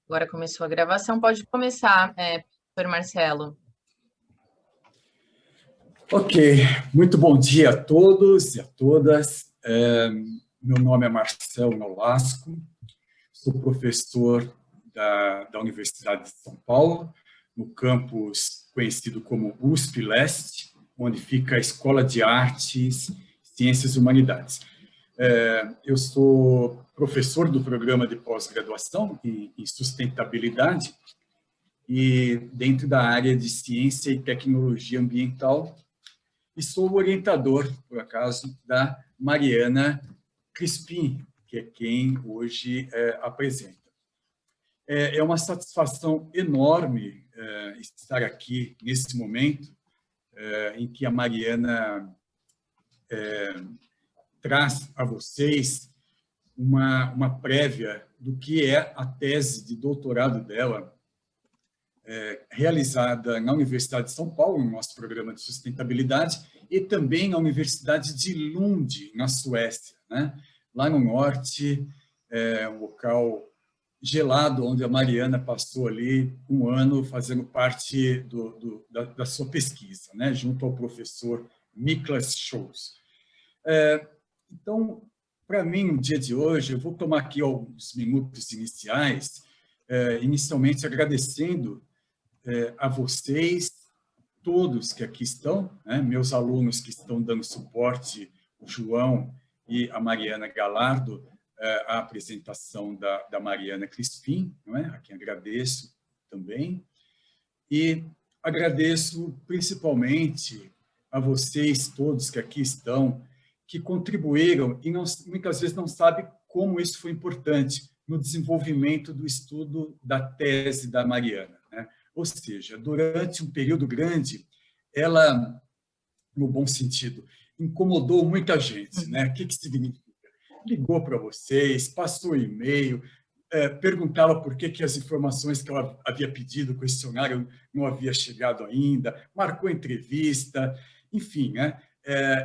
Agora começou a gravação, pode começar, professor Marcelo. Ok, muito bom dia a todos e a todas. Meu nome é Marcelo Nolasco, sou professor da Universidade de São Paulo, no campus conhecido como USP Leste, onde fica a Escola de Artes, Ciências e Humanidades. Eu sou professor do programa de pós-graduação em sustentabilidade e dentro da área de ciência e tecnologia ambiental, e sou o orientador, por acaso, da Mariana Crispim, que é quem hoje apresenta. É uma satisfação enorme estar aqui nesse momento em que a Mariana traz a vocês uma prévia do que é a tese de doutorado dela, realizada na Universidade de São Paulo, no nosso programa de sustentabilidade, e também na Universidade de Lund, na Suécia, né? Lá no norte, um local gelado, onde a Mariana passou ali um ano fazendo parte da sua pesquisa, né? Junto ao professor Niklas Scholz. Então, para mim, no dia de hoje, eu vou tomar aqui alguns minutos iniciais, inicialmente agradecendo a vocês, todos que aqui estão, né, meus alunos que estão dando suporte, o João e a Mariana Galardo, à apresentação da Mariana Crispim, não é? A quem agradeço também. E agradeço principalmente a vocês todos que aqui estão, que contribuíram e muitas vezes não sabem como isso foi importante no desenvolvimento do estudo da tese da Mariana, né? Ou seja, durante um período grande, ela, no bom sentido, incomodou muita gente, né? O que significa? Ligou para vocês, passou e-mail, perguntava por que as informações que ela havia pedido, o questionário não havia chegado ainda, marcou entrevista, enfim, né?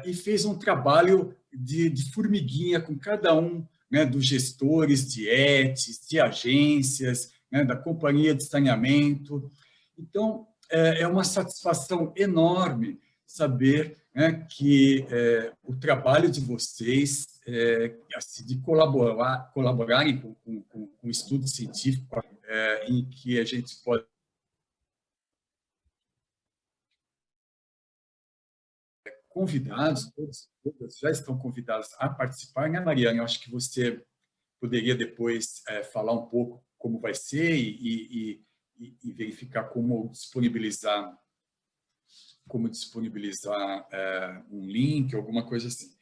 E fez um trabalho de formiguinha com cada um, né, dos gestores de ETs, de agências, né, da companhia de saneamento. Então, é uma satisfação enorme saber, né, que o trabalho de vocês, assim, de colaborarem com o estudo científico, em que a gente pode convidados, todos já estão convidados a participar, né, Mariana? Eu acho que você poderia depois falar um pouco como vai ser e verificar como disponibilizar um link, alguma coisa assim.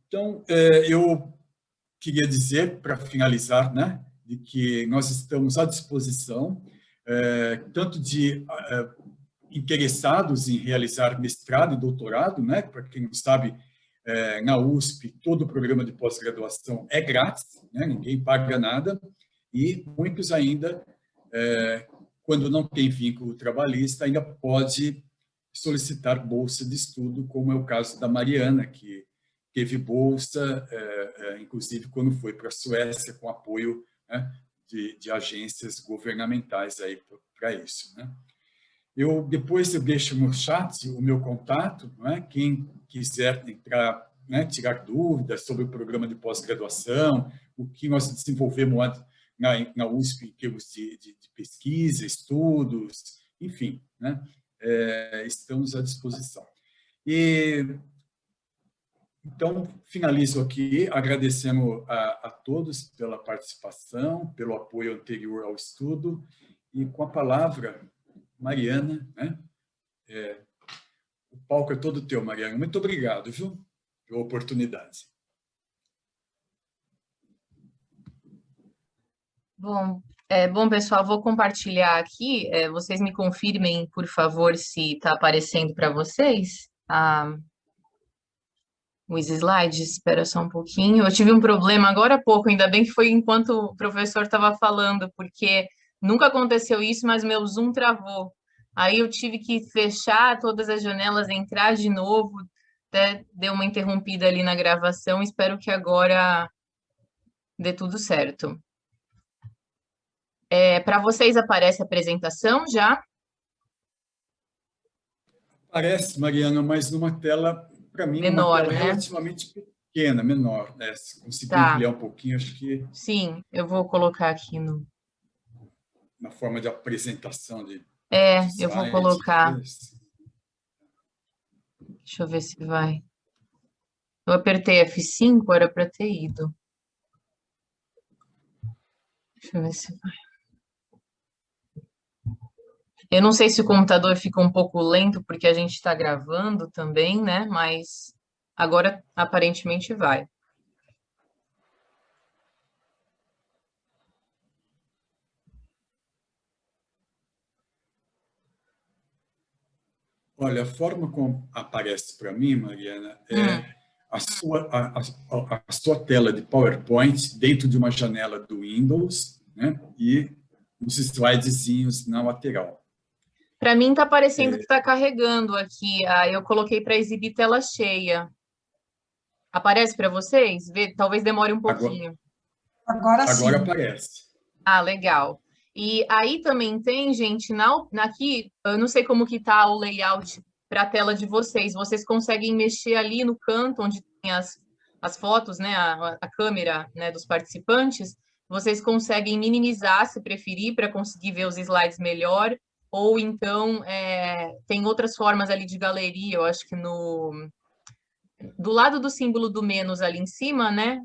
Então, eu queria dizer, para finalizar, né, de que nós estamos à disposição, tanto de interessados em realizar mestrado e doutorado, né, para quem não sabe, na USP, todo o programa de pós-graduação é grátis, né, ninguém paga nada, e muitos ainda, quando não tem vínculo trabalhista, ainda pode solicitar bolsa de estudo, como é o caso da Mariana, que teve bolsa, inclusive quando foi para a Suécia, com apoio, né, de agências governamentais aí para isso, né? Depois eu deixo no chat o meu contato, né? Quem quiser entrar, né, tirar dúvidas sobre o programa de pós-graduação, o que nós desenvolvemos na USP em termos de pesquisa, estudos, enfim, né? Estamos à disposição. Então, finalizo aqui agradecendo a todos pela participação, pelo apoio anterior ao estudo, e com a palavra, Mariana, né? O palco é todo teu, Mariana. Muito obrigado, viu, pela oportunidade. Bom, pessoal, vou compartilhar aqui. Vocês me confirmem, por favor, se está aparecendo para vocês os slides. Espera só um pouquinho. Eu tive um problema agora há pouco, ainda bem que foi enquanto o professor estava falando, porque nunca aconteceu isso, mas meu Zoom travou. Aí eu tive que fechar todas as janelas, entrar de novo, até deu uma interrompida ali na gravação. Espero que agora dê tudo certo. Para vocês aparece a apresentação já? Parece, Mariana, mas numa tela, para mim, numa Menor, tela né? relativamente pequena, menor, né? Se conseguir Tá. ampliar um pouquinho, acho que Sim, eu vou colocar aqui no... na forma de apresentação de Eu vou slide, colocar. talvez. Deixa eu ver se vai. Eu apertei F5, era para ter ido. Deixa eu ver se vai. Eu não sei se o computador fica um pouco lento porque a gente está gravando também, né? Mas agora aparentemente vai. Olha, a forma como aparece para mim, Mariana, Hum, é a sua tela de PowerPoint dentro de uma janela do Windows, né? E os slidezinhos na lateral. para mim tá parecendo que está carregando aqui. Eu coloquei para exibir tela cheia. Aparece para vocês? Talvez demore um Agora, pouquinho. Agora agora sim. aparece. Ah, legal. E aí também tem, gente, aqui, eu não sei como que tá o layout para a tela de vocês. Vocês conseguem mexer ali no canto onde tem as fotos, né, a câmera, né, dos participantes. Vocês conseguem minimizar, se preferir, para conseguir ver os slides melhor. Ou então tem outras formas ali de galeria. Eu acho que do lado do símbolo do menos ali em cima, né?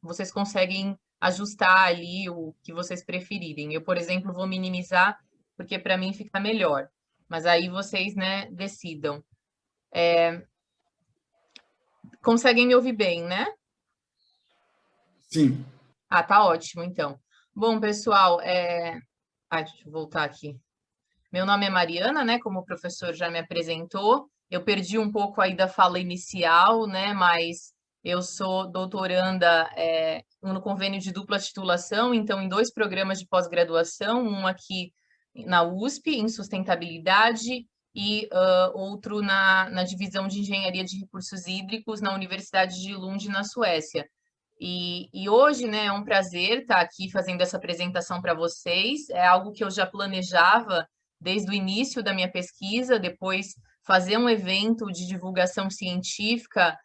Vocês conseguem ajustar ali o que vocês preferirem. Eu, por exemplo, vou minimizar, porque para mim fica melhor. Mas aí vocês, né, decidam. Conseguem me ouvir bem, né? Sim. Ah, tá ótimo, então. Bom, pessoal, deixa eu voltar aqui. Meu nome é Mariana, né? Como o professor já me apresentou, eu perdi um pouco aí da fala inicial, né? Mas eu sou doutoranda no convênio de dupla titulação, então em 2 programas de pós-graduação, um aqui na USP, em sustentabilidade, e outro na divisão de engenharia de recursos hídricos na Universidade de Lund, na Suécia. E hoje, né, é um prazer estar aqui fazendo essa apresentação para vocês. É algo que eu já planejava desde o início da minha pesquisa, depois fazer um evento de divulgação científica,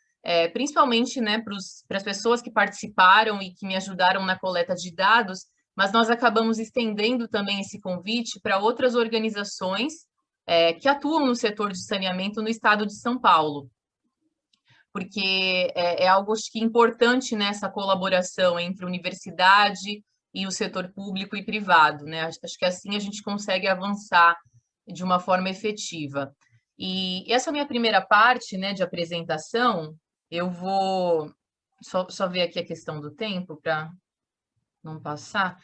principalmente, né, para as pessoas que participaram e que me ajudaram na coleta de dados, mas nós acabamos estendendo também esse convite para outras organizações que atuam no setor de saneamento no estado de São Paulo, porque é algo acho que importante nessa colaboração entre universidade e o setor público e privado, né? Acho que assim a gente consegue avançar de uma forma efetiva. E essa minha primeira parte, né, de apresentação, eu vou só ver aqui a questão do tempo para não passar.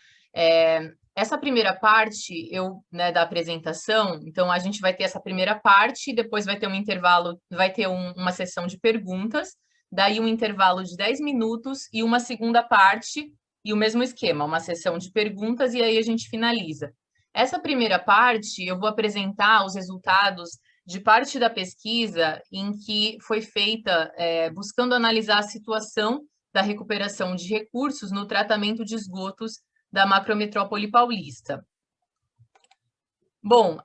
Essa primeira parte né, da apresentação, então a gente vai ter essa primeira parte, depois vai ter um intervalo, vai ter uma sessão de perguntas, daí um intervalo de 10 minutos e uma segunda parte, e o mesmo esquema, uma sessão de perguntas, e aí a gente finaliza. Essa primeira parte, eu vou apresentar os resultados de parte da pesquisa em que foi feita buscando analisar a situação da recuperação de recursos no tratamento de esgotos da macrometrópole paulista. Bom,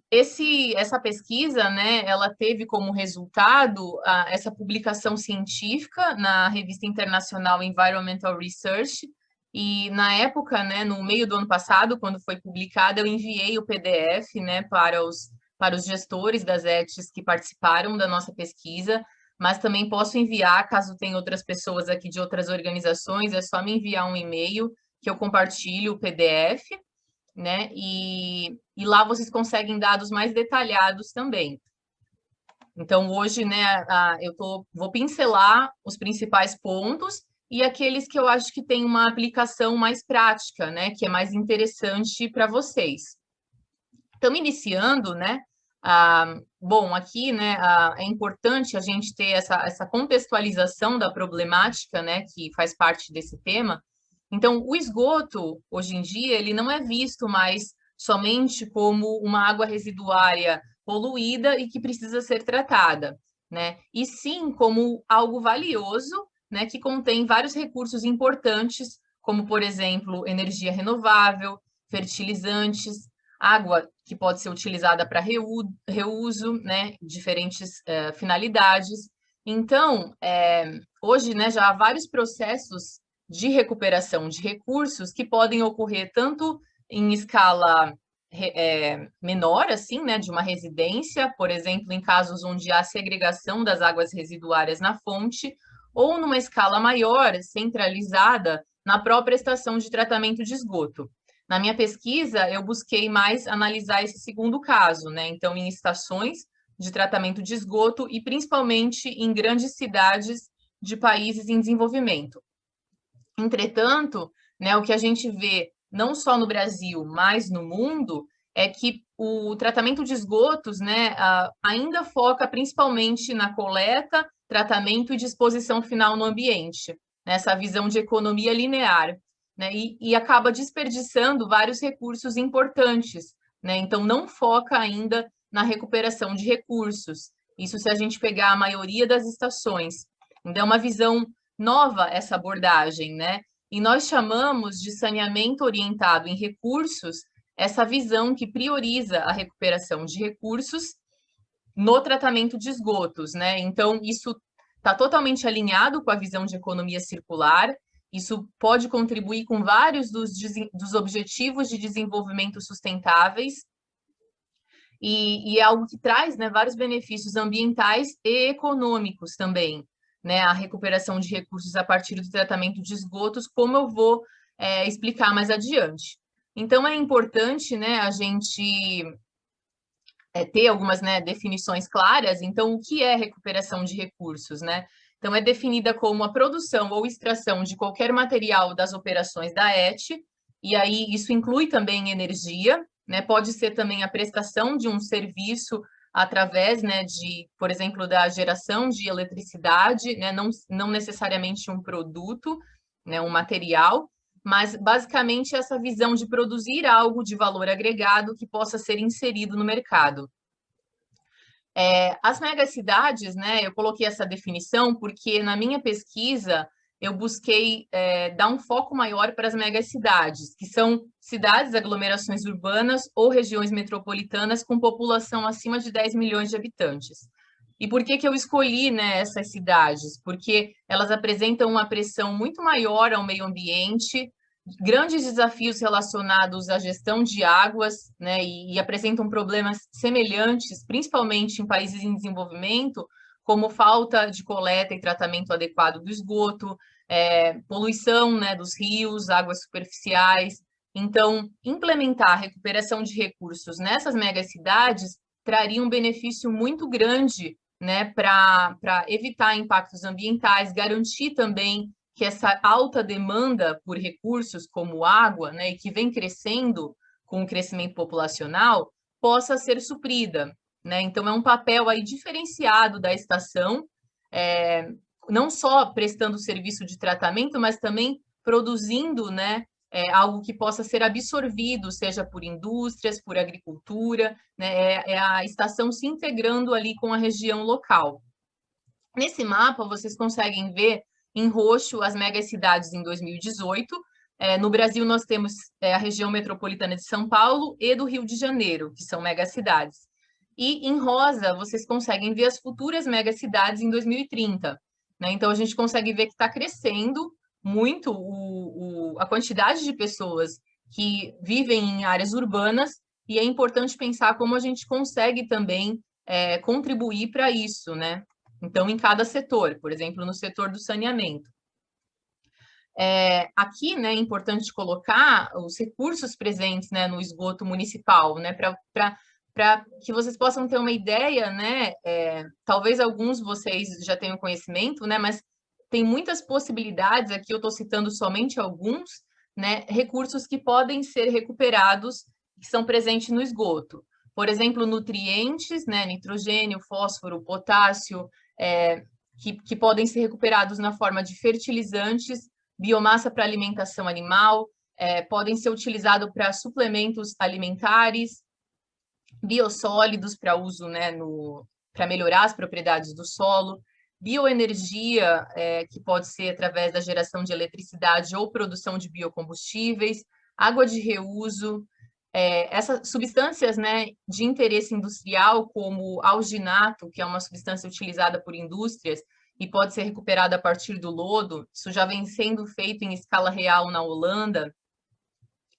essa pesquisa, né, ela teve como resultado essa publicação científica na revista internacional Environmental Research, e na época, né, no meio do ano passado, quando foi publicada, eu enviei o PDF, né, para os gestores das ETs que participaram da nossa pesquisa, mas também posso enviar, caso tenha outras pessoas aqui de outras organizações, é só me enviar um e-mail que eu compartilho o PDF, né? E lá vocês conseguem dados mais detalhados também. Então, hoje, né, vou pincelar os principais pontos e aqueles que eu acho que tem uma aplicação mais prática, né, que é mais interessante para vocês. Então, iniciando, né, bom, aqui, né, é importante a gente ter essa contextualização da problemática, né, que faz parte desse tema. Então, o esgoto, hoje em dia, ele não é visto mais somente como uma água residuária poluída e que precisa ser tratada, né? E sim como algo valioso, né, que contém vários recursos importantes, como, por exemplo, energia renovável, fertilizantes, água que pode ser utilizada para reuso, né, diferentes finalidades. Então, hoje, né, já há vários processos de recuperação de recursos que podem ocorrer tanto em escala menor, assim, né, de uma residência, por exemplo, em casos onde há segregação das águas residuárias na fonte, ou numa escala maior, centralizada, na própria estação de tratamento de esgoto. Na minha pesquisa, eu busquei mais analisar esse segundo caso, né? Então, em estações de tratamento de esgoto e principalmente em grandes cidades de países em desenvolvimento. Entretanto, né, o que a gente vê não só no Brasil, mas no mundo, é que o tratamento de esgotos, né, ainda foca principalmente na coleta, tratamento e disposição final no ambiente, nessa visão de economia linear, né, e acaba desperdiçando vários recursos importantes, né, então não foca ainda na recuperação de recursos. Isso se a gente pegar a maioria das estações. Então, é uma visão nova essa abordagem, né? E nós chamamos de saneamento orientado em recursos essa visão que prioriza a recuperação de recursos no tratamento de esgotos, né? Então, isso está totalmente alinhado com a visão de economia circular, isso pode contribuir com vários dos objetivos de desenvolvimento sustentáveis, e é algo que traz, né, vários benefícios ambientais e econômicos também, né, a recuperação de recursos a partir do tratamento de esgotos, como eu vou explicar mais adiante. Então, é importante, né, a gente ter algumas, né, definições claras. Então, o que é recuperação de recursos, né? Então, é definida como a produção ou extração de qualquer material das operações da ET, e aí isso inclui também energia, né? Pode ser também a prestação de um serviço através, né, de, por exemplo, da geração de eletricidade, né? Não necessariamente um produto, né, um material, mas basicamente essa visão de produzir algo de valor agregado que possa ser inserido no mercado. As megacidades, né, eu coloquei essa definição porque na minha pesquisa eu busquei dar um foco maior para as megacidades, que são cidades, aglomerações urbanas ou regiões metropolitanas com população acima de 10 milhões de habitantes. E por que eu escolhi, né, essas cidades? Porque elas apresentam uma pressão muito maior ao meio ambiente, grandes desafios relacionados à gestão de águas, né, e apresentam problemas semelhantes, principalmente em países em desenvolvimento, como falta de coleta e tratamento adequado do esgoto, poluição, né, dos rios, águas superficiais. Então, implementar a recuperação de recursos nessas megacidades traria um benefício muito grande, né, para evitar impactos ambientais, garantir também que essa alta demanda por recursos como água, né, e que vem crescendo com o crescimento populacional, possa ser suprida, né? Então, é um papel aí diferenciado da estação, não só prestando serviço de tratamento, mas também produzindo, né, algo que possa ser absorvido, seja por indústrias, por agricultura, né? É a estação se integrando ali com a região local. Nesse mapa, vocês conseguem ver em roxo as megacidades em 2018. No Brasil, nós temos a região metropolitana de São Paulo e do Rio de Janeiro, que são megacidades. E em rosa, vocês conseguem ver as futuras megacidades em 2030. Né? Então, a gente consegue ver que está crescendo muito a quantidade de pessoas que vivem em áreas urbanas, e é importante pensar como a gente consegue também contribuir para isso, né? Então, em cada setor, por exemplo, no setor do saneamento. Aqui, né, é importante colocar os recursos presentes, né, no esgoto municipal, né, para que vocês possam ter uma ideia, né, talvez alguns de vocês já tenham conhecimento, né, mas tem muitas possibilidades, aqui eu estou citando somente alguns, né, recursos que podem ser recuperados, que são presentes no esgoto. Por exemplo, nutrientes, né, nitrogênio, fósforo, potássio, que podem ser recuperados na forma de fertilizantes, biomassa para alimentação animal, podem ser utilizados para suplementos alimentares, biossólidos para uso, né, para melhorar as propriedades do solo. bioenergia, que pode ser através da geração de eletricidade ou produção de biocombustíveis, água de reuso, essas substâncias, né, de interesse industrial, como alginato, que é uma substância utilizada por indústrias e pode ser recuperada a partir do lodo, isso já vem sendo feito em escala real na Holanda,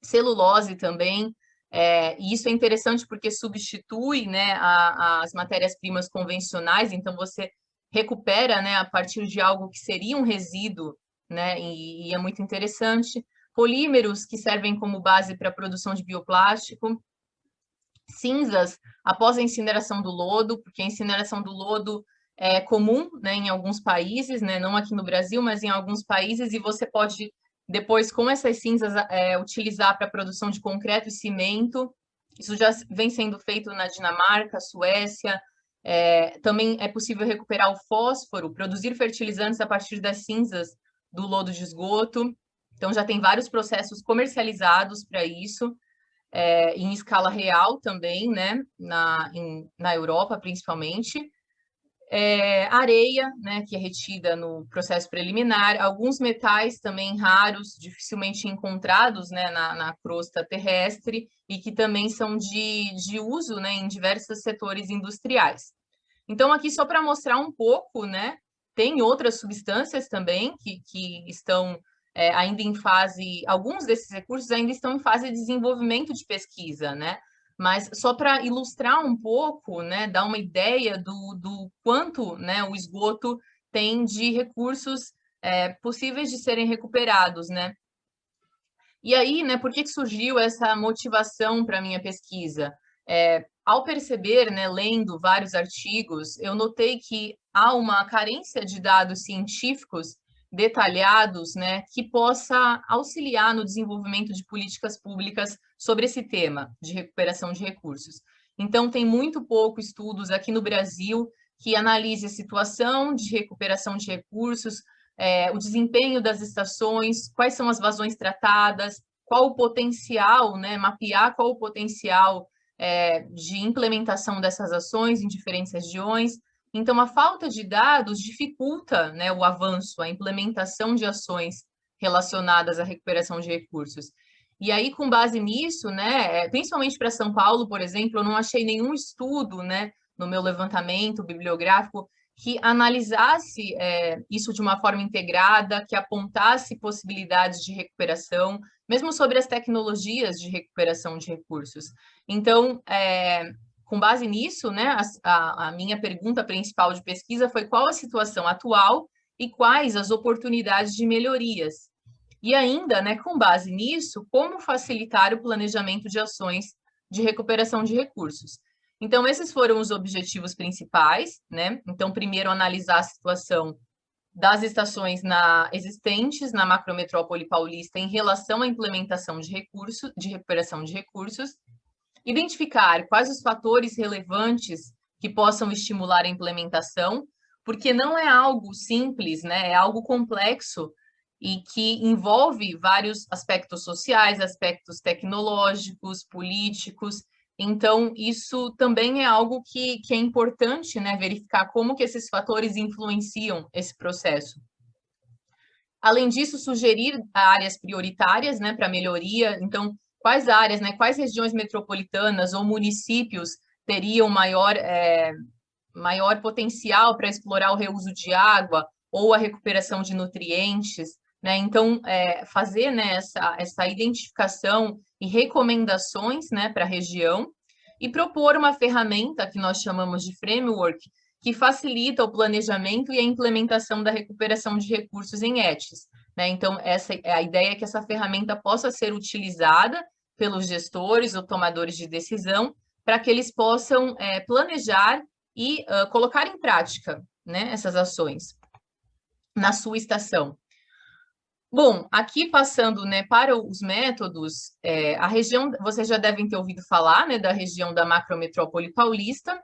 celulose também, e isso é interessante porque substitui, né, as matérias-primas convencionais, então você recupera, né, a partir de algo que seria um resíduo, né, e é muito interessante. Polímeros que servem como base para a produção de bioplástico, cinzas após a incineração do lodo, porque a incineração do lodo é comum, né, em alguns países, né, não aqui no Brasil, mas em alguns países, e você pode depois, com essas cinzas, utilizar para a produção de concreto e cimento. Isso já vem sendo feito na Dinamarca, Suécia. Também é possível recuperar o fósforo, produzir fertilizantes a partir das cinzas do lodo de esgoto. Então, já tem vários processos comercializados para isso, em escala real também, né? Na Europa, principalmente. Areia, né, que é retida no processo preliminar, alguns metais também raros, dificilmente encontrados, né, na crosta terrestre, e que também são de uso, né, em diversos setores industriais. Então, aqui só para mostrar um pouco, né, tem outras substâncias também que estão ainda em fase, alguns desses recursos ainda estão em fase de desenvolvimento de pesquisa, né? Mas só para ilustrar um pouco, né, dar uma ideia do quanto, né, o esgoto tem de recursos possíveis de serem recuperados, né? E aí, né, por que surgiu essa motivação para a minha pesquisa? Ao perceber, né, lendo vários artigos, eu notei que há uma carência de dados científicos detalhados, né, que possa auxiliar no desenvolvimento de políticas públicas sobre esse tema de recuperação de recursos. Então, tem muito pouco estudos aqui no Brasil que analise a situação de recuperação de recursos, o desempenho das estações, quais são as vazões tratadas, qual o potencial, né, mapear qual o potencial de implementação dessas ações em diferentes regiões. Então, a falta de dados dificulta, né, o avanço, a implementação de ações relacionadas à recuperação de recursos. E aí, com base nisso, né, principalmente para São Paulo, por exemplo, eu não achei nenhum estudo, né, no meu levantamento bibliográfico que analisasse isso de uma forma integrada, que apontasse possibilidades de recuperação, mesmo sobre as tecnologias de recuperação de recursos. Então, com base nisso, né, a minha pergunta principal de pesquisa foi qual a situação atual e quais as oportunidades de melhorias. E ainda, né, com base nisso, como facilitar o planejamento de ações de recuperação de recursos. Então, esses foram os objetivos principais, né? Então, primeiro, analisar a situação das estações existentes na macrometrópole paulista em relação à implementação de recursos, de recuperação de recursos, identificar quais os fatores relevantes que possam estimular a implementação, porque não é algo simples, né? É algo complexo e que envolve vários aspectos sociais, aspectos tecnológicos, políticos. Então, isso também é algo que é importante, né, verificar como que esses fatores influenciam esse processo. Além disso, sugerir áreas prioritárias, né, para melhoria. Então, quais áreas, né, quais regiões metropolitanas ou municípios teriam maior potencial para explorar o reuso de água ou a recuperação de nutrientes, né? Então, fazer, né, essa identificação e recomendações, né, para a região e propor uma ferramenta que nós chamamos de framework, que facilita o planejamento e a implementação da recuperação de recursos em ETs, né? Então, a ideia é que essa ferramenta possa ser utilizada pelos gestores ou tomadores de decisão para que eles possam planejar e colocar em prática, né, essas ações na sua estação. Bom, aqui passando, né, para os métodos, a região, vocês já devem ter ouvido falar, né, da região da macrometrópole paulista.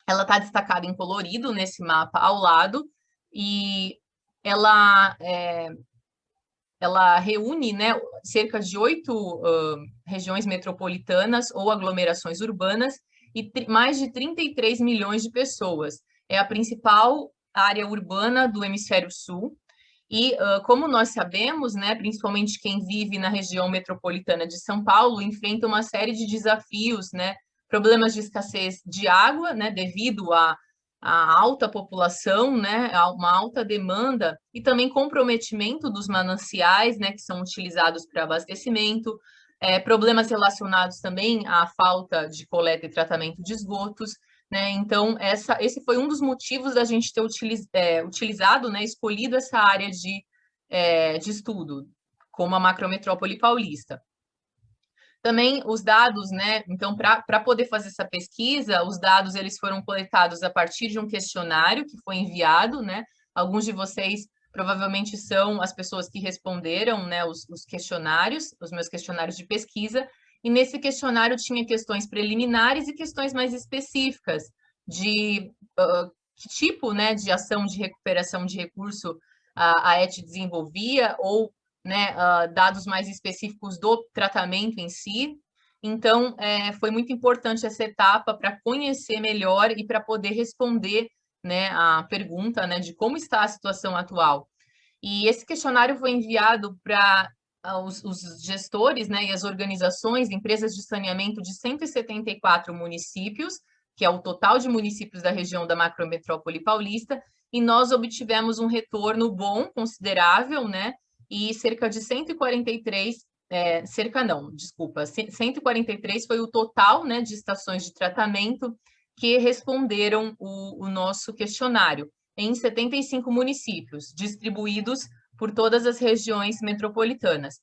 Ela está destacada em colorido nesse mapa ao lado, e ela reúne, né, cerca de 8 regiões metropolitanas ou aglomerações urbanas e mais de 33 milhões de pessoas. É a principal área urbana do Hemisfério Sul. E, como nós sabemos, né, principalmente quem vive na região metropolitana de São Paulo, enfrenta uma série de desafios, né, problemas de escassez de água, né, devido à alta população, né, a uma alta demanda, e também comprometimento dos mananciais, né, que são utilizados para abastecimento, problemas relacionados também à falta de coleta e tratamento de esgotos, né? Então, esse foi um dos motivos da gente ter utilizado, né, escolhido essa área de estudo, como a macrometrópole paulista. Também os dados, né? Então, para poder fazer essa pesquisa, os dados eles foram coletados a partir de um questionário que foi enviado, né? Alguns de vocês provavelmente são as pessoas que responderam, né, os questionários, os meus questionários de pesquisa, e nesse questionário tinha questões preliminares e questões mais específicas de que tipo, né, de ação de recuperação de recurso a ET desenvolvia, ou, né, dados mais específicos do tratamento em si. Então, foi muito importante essa etapa para conhecer melhor e para poder responder, né, a pergunta, né, de como está a situação atual. E esse questionário foi enviado para os gestores, né, e as organizações, empresas de saneamento de 174 municípios, que é o total de municípios da região da macrometrópole paulista, e nós obtivemos um retorno bom, considerável, né, e cerca de 143, cerca não, desculpa, 143 foi o total, né, de estações de tratamento que responderam o nosso questionário, em 75 municípios, distribuídos por todas as regiões metropolitanas.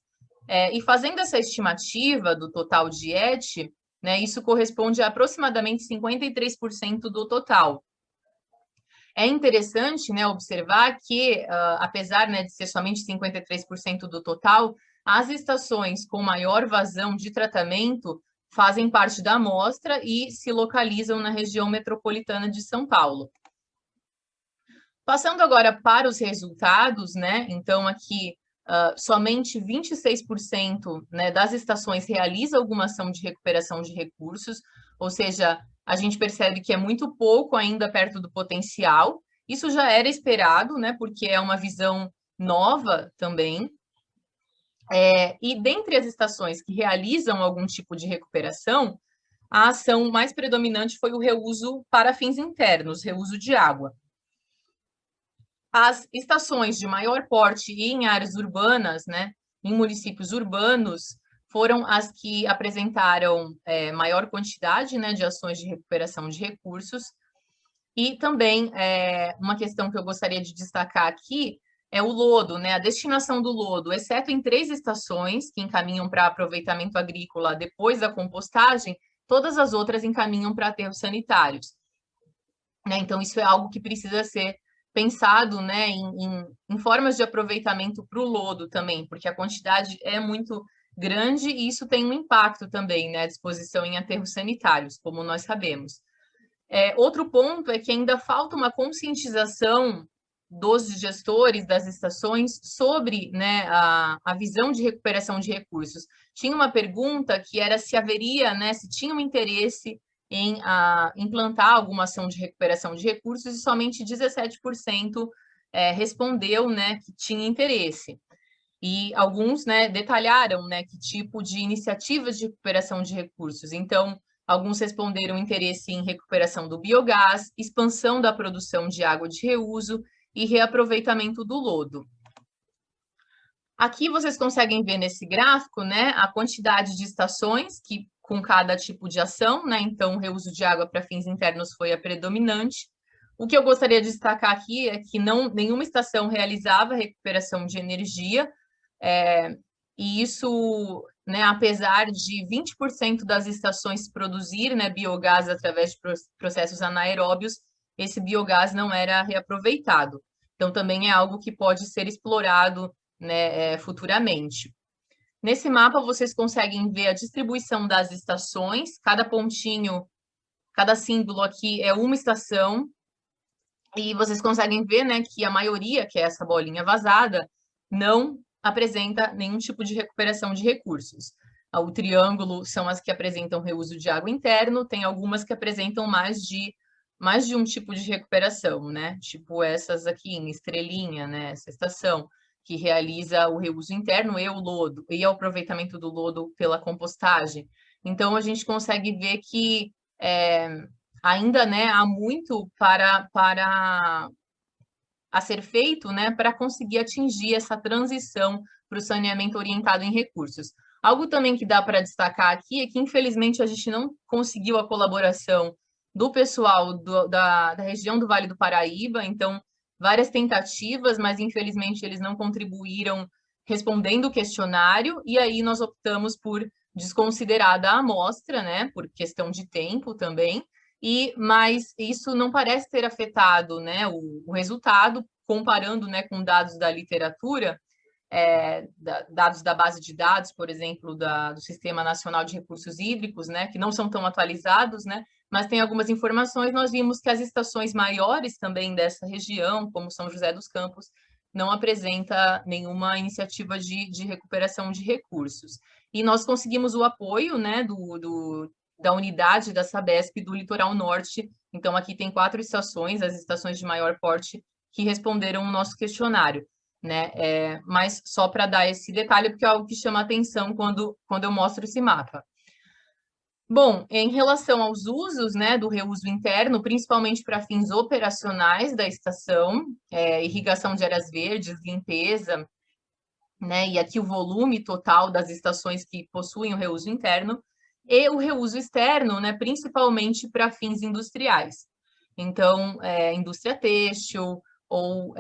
E fazendo essa estimativa do total de ET, né, isso corresponde a aproximadamente 53% do total. É interessante, né, observar que, apesar, né, de ser somente 53% do total, as estações com maior vazão de tratamento fazem parte da amostra e se localizam na região metropolitana de São Paulo. Passando agora para os resultados, né? Então, aqui, somente 26%, né, das estações realiza alguma ação de recuperação de recursos, ou seja, a gente percebe que é muito pouco ainda perto do potencial. Isso já era esperado, né, porque é uma visão nova também. E dentre as estações que realizam algum tipo de recuperação, a ação mais predominante foi o reuso para fins internos, reuso de água. As estações de maior porte e em áreas urbanas, né, em municípios urbanos, foram as que apresentaram maior quantidade, né, de ações de recuperação de recursos. E também uma questão que eu gostaria de destacar aqui é o lodo, né, a destinação do lodo, exceto em 3 estações que encaminham para aproveitamento agrícola depois da compostagem, todas as outras encaminham para aterros sanitários. Né? Então, isso é algo que precisa ser pensado, né, em formas de aproveitamento para o lodo também, porque a quantidade é muito grande e isso tem um impacto também, né, a disposição em aterros sanitários, como nós sabemos. Outro ponto é que ainda falta uma conscientização dos gestores das estações sobre, né, a visão de recuperação de recursos. Tinha uma pergunta que era se haveria, né, se tinha um interesse em implantar alguma ação de recuperação de recursos e somente 17% respondeu, né, que tinha interesse. E alguns, né, detalharam, né, que tipo de iniciativas de recuperação de recursos. Então, alguns responderam interesse em recuperação do biogás, expansão da produção de água de reuso e reaproveitamento do lodo. Aqui vocês conseguem ver nesse gráfico, né, a quantidade de estações que com cada tipo de ação, né? Então, o reuso de água para fins internos foi a predominante. O que eu gostaria de destacar aqui é que nenhuma estação realizava recuperação de energia, e isso, né, apesar de 20% das estações produzir, né, biogás através de processos anaeróbios, esse biogás não era reaproveitado. Então, também é algo que pode ser explorado, né, futuramente. Nesse mapa, vocês conseguem ver a distribuição das estações, cada pontinho, cada símbolo aqui é uma estação, e vocês conseguem ver, né, que a maioria, que é essa bolinha vazada, não apresenta nenhum tipo de recuperação de recursos. O triângulo são as que apresentam reuso de água interno, tem algumas que apresentam mais de mais de um tipo de recuperação, né? Tipo essas aqui em estrelinha, né? Essa estação que realiza o reuso interno e o lodo, e o aproveitamento do lodo pela compostagem. Então, a gente consegue ver que ainda, né, há muito para a ser feito, né, para conseguir atingir essa transição para o saneamento orientado em recursos. Algo também que dá para destacar aqui é que, infelizmente, a gente não conseguiu a colaboração do pessoal da região do Vale do Paraíba, então, várias tentativas, mas, infelizmente, eles não contribuíram respondendo o questionário, e aí nós optamos por desconsiderar a amostra, né, por questão de tempo também, mas isso não parece ter afetado, né, o resultado, comparando, né, com dados da literatura, dados da base de dados, por exemplo, do Sistema Nacional de Recursos Hídricos, né, que não são tão atualizados, né, mas tem algumas informações. Nós vimos que as estações maiores também dessa região, como São José dos Campos, não apresenta nenhuma iniciativa de recuperação de recursos. E nós conseguimos o apoio, né, da unidade da Sabesp do Litoral Norte. Então, aqui tem 4 estações, as estações de maior porte, que responderam o nosso questionário, né? Mas só para dar esse detalhe, porque é algo que chama atenção quando eu mostro esse mapa. Bom, em relação aos usos, né, do reuso interno, principalmente para fins operacionais da estação, irrigação de áreas verdes, limpeza, né, e aqui o volume total das estações que possuem o reuso interno, e o reuso externo, né, principalmente para fins industriais. Então, indústria têxtil ou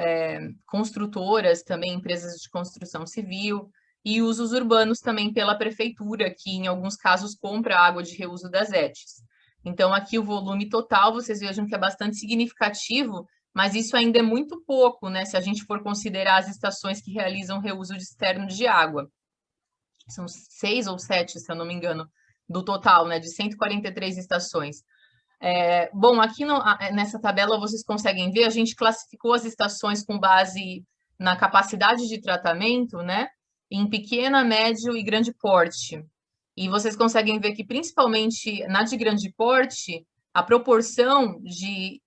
construtoras, também empresas de construção civil, e usos urbanos também pela prefeitura, que em alguns casos compra água de reuso das ETs. Então, aqui o volume total, vocês vejam que é bastante significativo, mas isso ainda é muito pouco, né? Se a gente for considerar as estações que realizam reuso externo de água. São 6 ou 7, se eu não me engano, do total, né? De 143 estações. Bom, aqui nessa tabela vocês conseguem ver, a gente classificou as estações com base na capacidade de tratamento, né? Em pequena, médio e grande porte. E vocês conseguem ver que, principalmente na de grande porte, a proporção de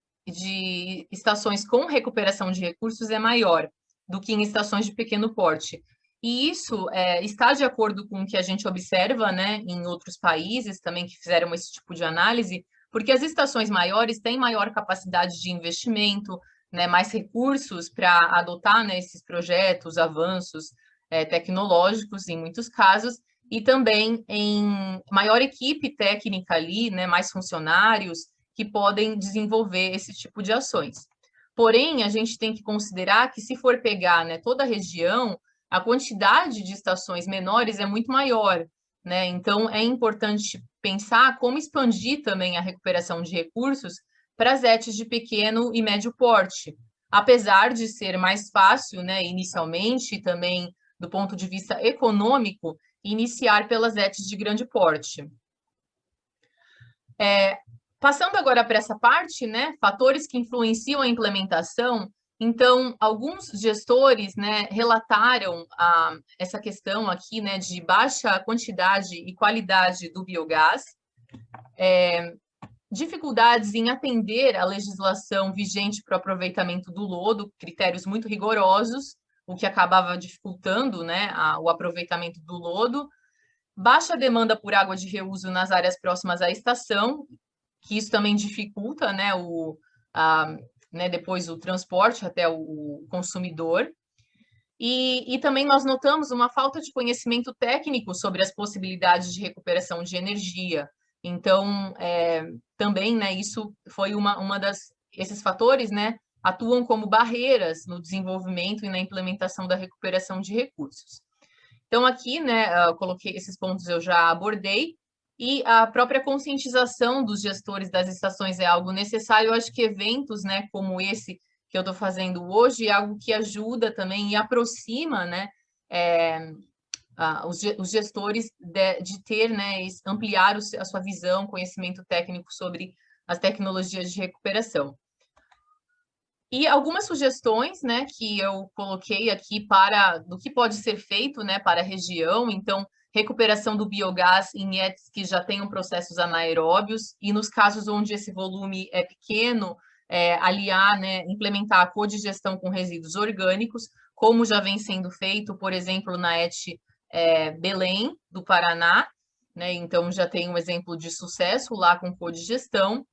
estações com recuperação de recursos é maior do que em estações de pequeno porte. E isso está de acordo com o que a gente observa, né, em outros países também que fizeram esse tipo de análise, porque as estações maiores têm maior capacidade de investimento, né, mais recursos para adotar, né, esses projetos, avanços tecnológicos, em muitos casos, e também em maior equipe técnica ali, né, mais funcionários que podem desenvolver esse tipo de ações. Porém, a gente tem que considerar que, se for pegar, né, toda a região, a quantidade de estações menores é muito maior, né? Então, é importante pensar como expandir também a recuperação de recursos para as ETs de pequeno e médio porte. Apesar de ser mais fácil, né, inicialmente, e também do ponto de vista econômico, iniciar pelas ETs de grande porte. Passando agora para essa parte, né, fatores que influenciam a implementação. Então, alguns gestores, né, relataram essa questão aqui, né, de baixa quantidade e qualidade do biogás, dificuldades em atender a legislação vigente para o aproveitamento do lodo, critérios muito rigorosos, o que acabava dificultando, né, o aproveitamento do lodo, baixa demanda por água de reuso nas áreas próximas à estação, que isso também dificulta, né, depois o transporte até o consumidor. E também nós notamos uma falta de conhecimento técnico sobre as possibilidades de recuperação de energia. Então, também, né, isso foi esses fatores, né, atuam como barreiras no desenvolvimento e na implementação da recuperação de recursos. Então, aqui, né, eu coloquei esses pontos, eu já abordei, e a própria conscientização dos gestores das estações é algo necessário. Eu acho que eventos, né, como esse que eu estou fazendo hoje é algo que ajuda também e aproxima, né, os gestores de ter, né, ampliar a sua visão, conhecimento técnico sobre as tecnologias de recuperação. E algumas sugestões, né, que eu coloquei aqui do que pode ser feito, né, para a região. Então, recuperação do biogás em ETs que já tenham processos anaeróbios, e nos casos onde esse volume é pequeno, aliar, né, implementar a codigestão com resíduos orgânicos, como já vem sendo feito, por exemplo, na ET Belém, do Paraná, né, então já tem um exemplo de sucesso lá com codigestão.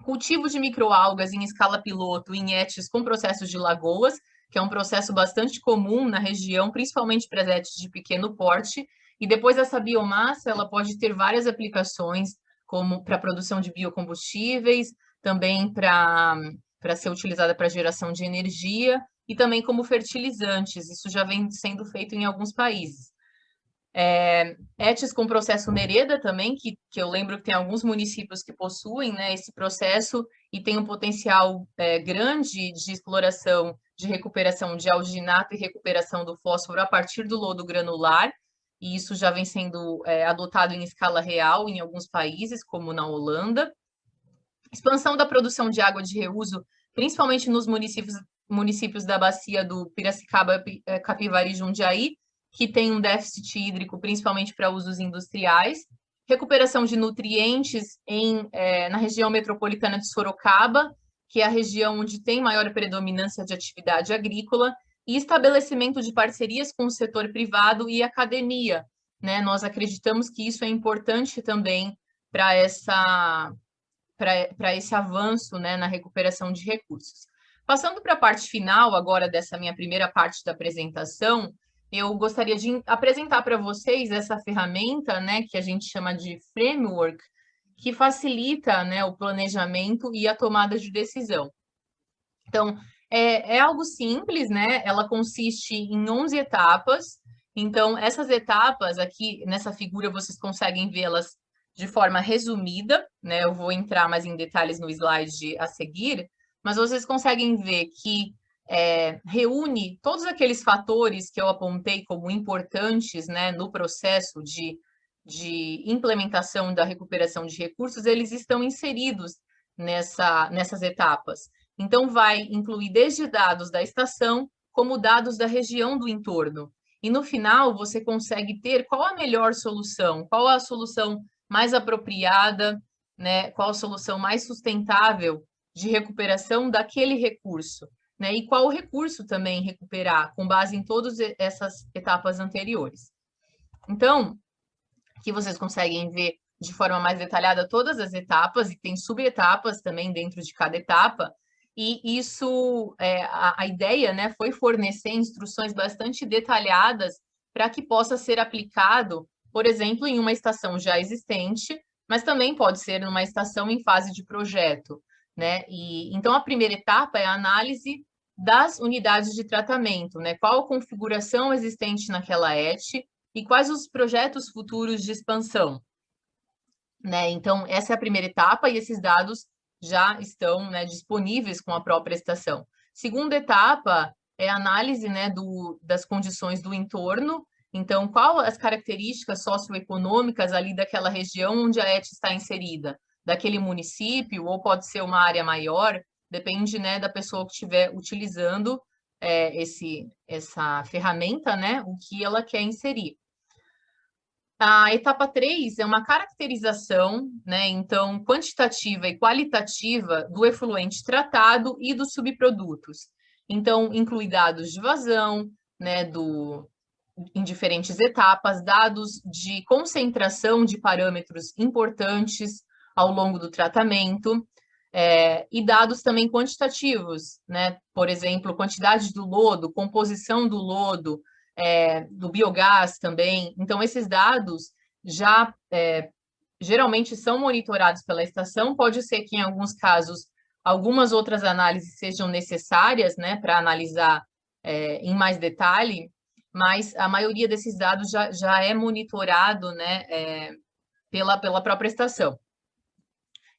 Cultivo de microalgas em escala piloto em ETs com processos de lagoas, que é um processo bastante comum na região, principalmente para as ETs de pequeno porte, e depois essa biomassa ela pode ter várias aplicações, como para a produção de biocombustíveis, também para ser utilizada para geração de energia, e também como fertilizantes, isso já vem sendo feito em alguns países. ETs com processo Nereda também, que eu lembro que tem alguns municípios que possuem, né, esse processo e tem um potencial grande de exploração, de recuperação de alginato e recuperação do fósforo a partir do lodo granular, e isso já vem sendo adotado em escala real em alguns países, como na Holanda. Expansão da produção de água de reuso, principalmente nos municípios da bacia do Piracicaba, Capivari e Jundiaí, que tem um déficit hídrico, principalmente para usos industriais, recuperação de nutrientes na região metropolitana de Sorocaba, que é a região onde tem maior predominância de atividade agrícola, e estabelecimento de parcerias com o setor privado e academia, né? Nós acreditamos que isso é importante também para esse avanço, né, na recuperação de recursos. Passando para a parte final agora dessa minha primeira parte da apresentação, eu gostaria de apresentar para vocês essa ferramenta, né, que a gente chama de framework, que facilita, né, o planejamento e a tomada de decisão. Então, é algo simples, né? Ela consiste em 11 etapas. Então, essas etapas aqui, nessa figura, vocês conseguem vê-las de forma resumida, né? Eu vou entrar mais em detalhes no slide a seguir, mas vocês conseguem ver que reúne todos aqueles fatores que eu apontei como importantes, né, no processo de implementação da recuperação de recursos, eles estão inseridos nessas etapas. Então, vai incluir desde dados da estação, como dados da região do entorno. E no final, você consegue ter qual a melhor solução, qual a solução mais apropriada, né, qual a solução mais sustentável de recuperação daquele recurso. Né, e qual recurso também recuperar, com base em todas essas etapas anteriores. Então, aqui vocês conseguem ver de forma mais detalhada todas as etapas, e tem subetapas também dentro de cada etapa, e isso, a ideia, né, foi fornecer instruções bastante detalhadas para que possa ser aplicado, por exemplo, em uma estação já existente, mas também pode ser numa estação em fase de projeto. Né? Então, a primeira etapa é a análise das unidades de tratamento, né? Qual a configuração existente naquela ET e quais os projetos futuros de expansão. Né? Então, essa é a primeira etapa e esses dados já estão, né, disponíveis com a própria estação. Segunda etapa é a análise, né, das condições do entorno. Então, quais as características socioeconômicas ali daquela região onde a ET está inserida, daquele município, ou pode ser uma área maior, depende, né, da pessoa que estiver utilizando essa ferramenta, né, o que ela quer inserir. A etapa 3 é uma caracterização, né, então, quantitativa e qualitativa do efluente tratado e dos subprodutos. Então, inclui dados de vazão, né, em diferentes etapas, dados de concentração de parâmetros importantes ao longo do tratamento, e dados também quantitativos, né? Por exemplo, quantidade do lodo, composição do lodo, do biogás também. Então, esses dados já geralmente são monitorados pela estação. Pode ser que, em alguns casos, algumas outras análises sejam necessárias, né, para analisar em mais detalhe, mas a maioria desses dados já é monitorado, né, pela própria estação.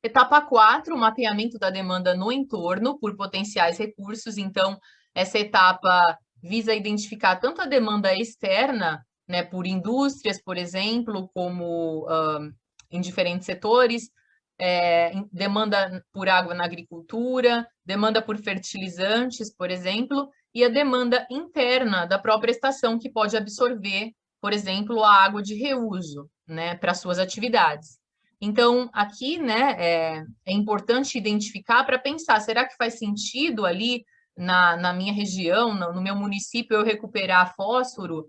Etapa 4, o mapeamento da demanda no entorno por potenciais recursos. Então, essa etapa visa identificar tanto a demanda externa, né, por indústrias, por exemplo, como em diferentes setores, demanda por água na agricultura, demanda por fertilizantes, por exemplo, e a demanda interna da própria estação, que pode absorver por exemplo, a água de reuso, né, para suas atividades. Então, aqui, né, é importante identificar para pensar, será que faz sentido ali na minha região, no meu município, eu recuperar fósforo?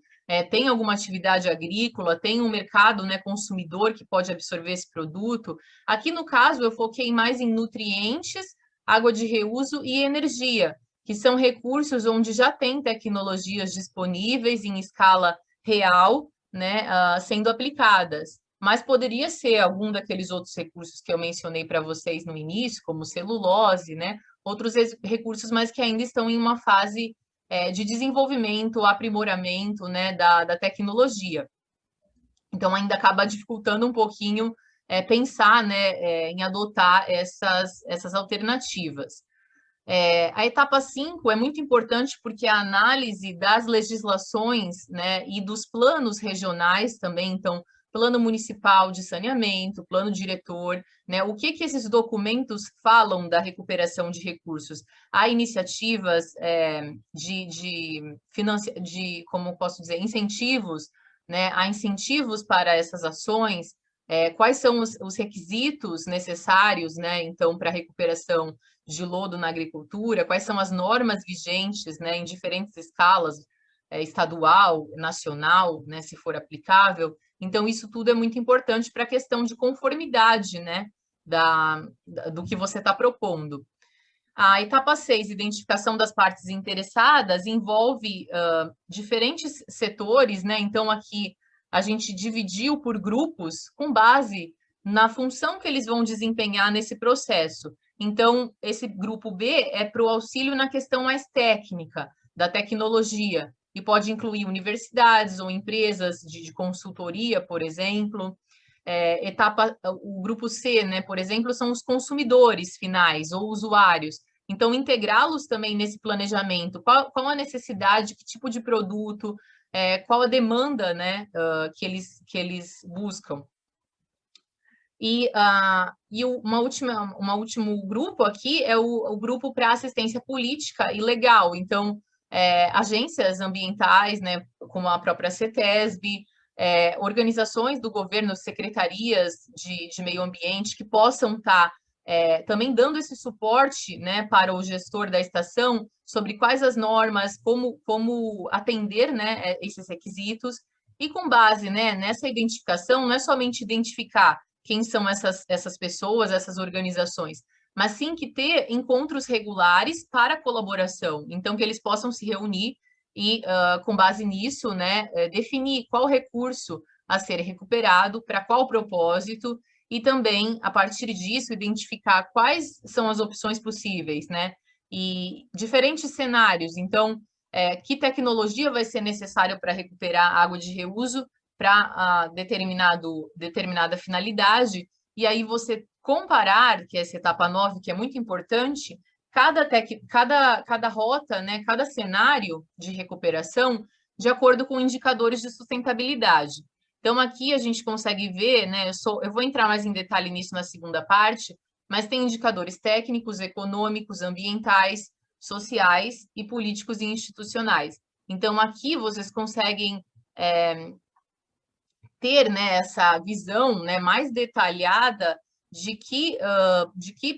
Tem alguma atividade agrícola? Tem um mercado, né, consumidor que pode absorver esse produto? Aqui, no caso, eu foquei mais em nutrientes, água de reuso e energia, que são recursos onde já tem tecnologias disponíveis em escala real, né, sendo aplicadas. Mas poderia ser algum daqueles outros recursos que eu mencionei para vocês no início, como celulose, né, outros recursos, mas que ainda estão em uma fase de desenvolvimento, aprimoramento, né, da tecnologia. Então, ainda acaba dificultando um pouquinho pensar, né, em adotar essas alternativas. A etapa 5 é muito importante porque a análise das legislações, né, e dos planos regionais também, então, plano municipal de saneamento, plano diretor, né, o que esses documentos falam da recuperação de recursos? Há iniciativas como posso dizer, incentivos, né, há incentivos para essas ações, quais são os requisitos necessários, né, então, para a recuperação de lodo na agricultura, quais são as normas vigentes, né, em diferentes escalas, estadual, nacional, né, se for aplicável. Então, isso tudo é muito importante para a questão de conformidade, né, do que você está propondo. A etapa 6, identificação das partes interessadas, envolve diferentes setores, né? Então, aqui a gente dividiu por grupos com base na função que eles vão desempenhar nesse processo. Então, esse grupo B é para o auxílio na questão mais técnica, da tecnologia, e pode incluir universidades ou empresas de consultoria, por exemplo. O grupo C, né, por exemplo, são os consumidores finais ou usuários. Então, integrá-los também nesse planejamento. Qual a necessidade, que tipo de produto, qual a demanda, né, que eles buscam. Uma último grupo aqui é o grupo para assistência política e legal. Então, agências ambientais, né, como a própria CETESB, organizações do governo, secretarias de meio ambiente que possam estar também dando esse suporte, né, para o gestor da estação sobre quais as normas, como atender, né, esses requisitos. E com base, né, nessa identificação, não é somente identificar quem são essas pessoas, essas organizações, mas sim que ter encontros regulares para colaboração, então que eles possam se reunir e, com base nisso, né, definir qual recurso a ser recuperado, para qual propósito, e também, a partir disso, identificar quais são as opções possíveis, né, e diferentes cenários. Então, que tecnologia vai ser necessária para recuperar água de reuso para determinada finalidade, e aí você comparar, que é essa etapa 9, que é muito importante, cada rota, né, cada cenário de recuperação, de acordo com indicadores de sustentabilidade. Então, aqui a gente consegue ver, né, eu vou entrar mais em detalhe nisso na segunda parte, mas tem indicadores técnicos, econômicos, ambientais, sociais e políticos e institucionais. Então, aqui vocês conseguem ter, né, essa visão, né, mais detalhada de que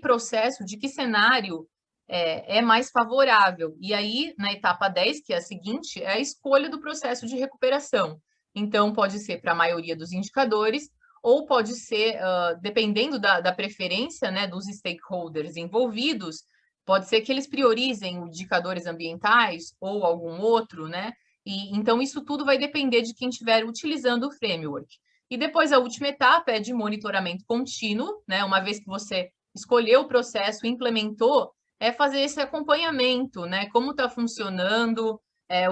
processo, de que cenário é mais favorável. E aí, na etapa 10, que é a seguinte, é a escolha do processo de recuperação. Então, pode ser para a maioria dos indicadores, ou pode ser, dependendo da preferência, né, dos stakeholders envolvidos, pode ser que eles priorizem indicadores ambientais ou algum outro, né? E então isso tudo vai depender de quem estiver utilizando o framework. E depois a última etapa é de monitoramento contínuo, né? Uma vez que você escolheu o processo, implementou, é fazer esse acompanhamento, né? Como está funcionando,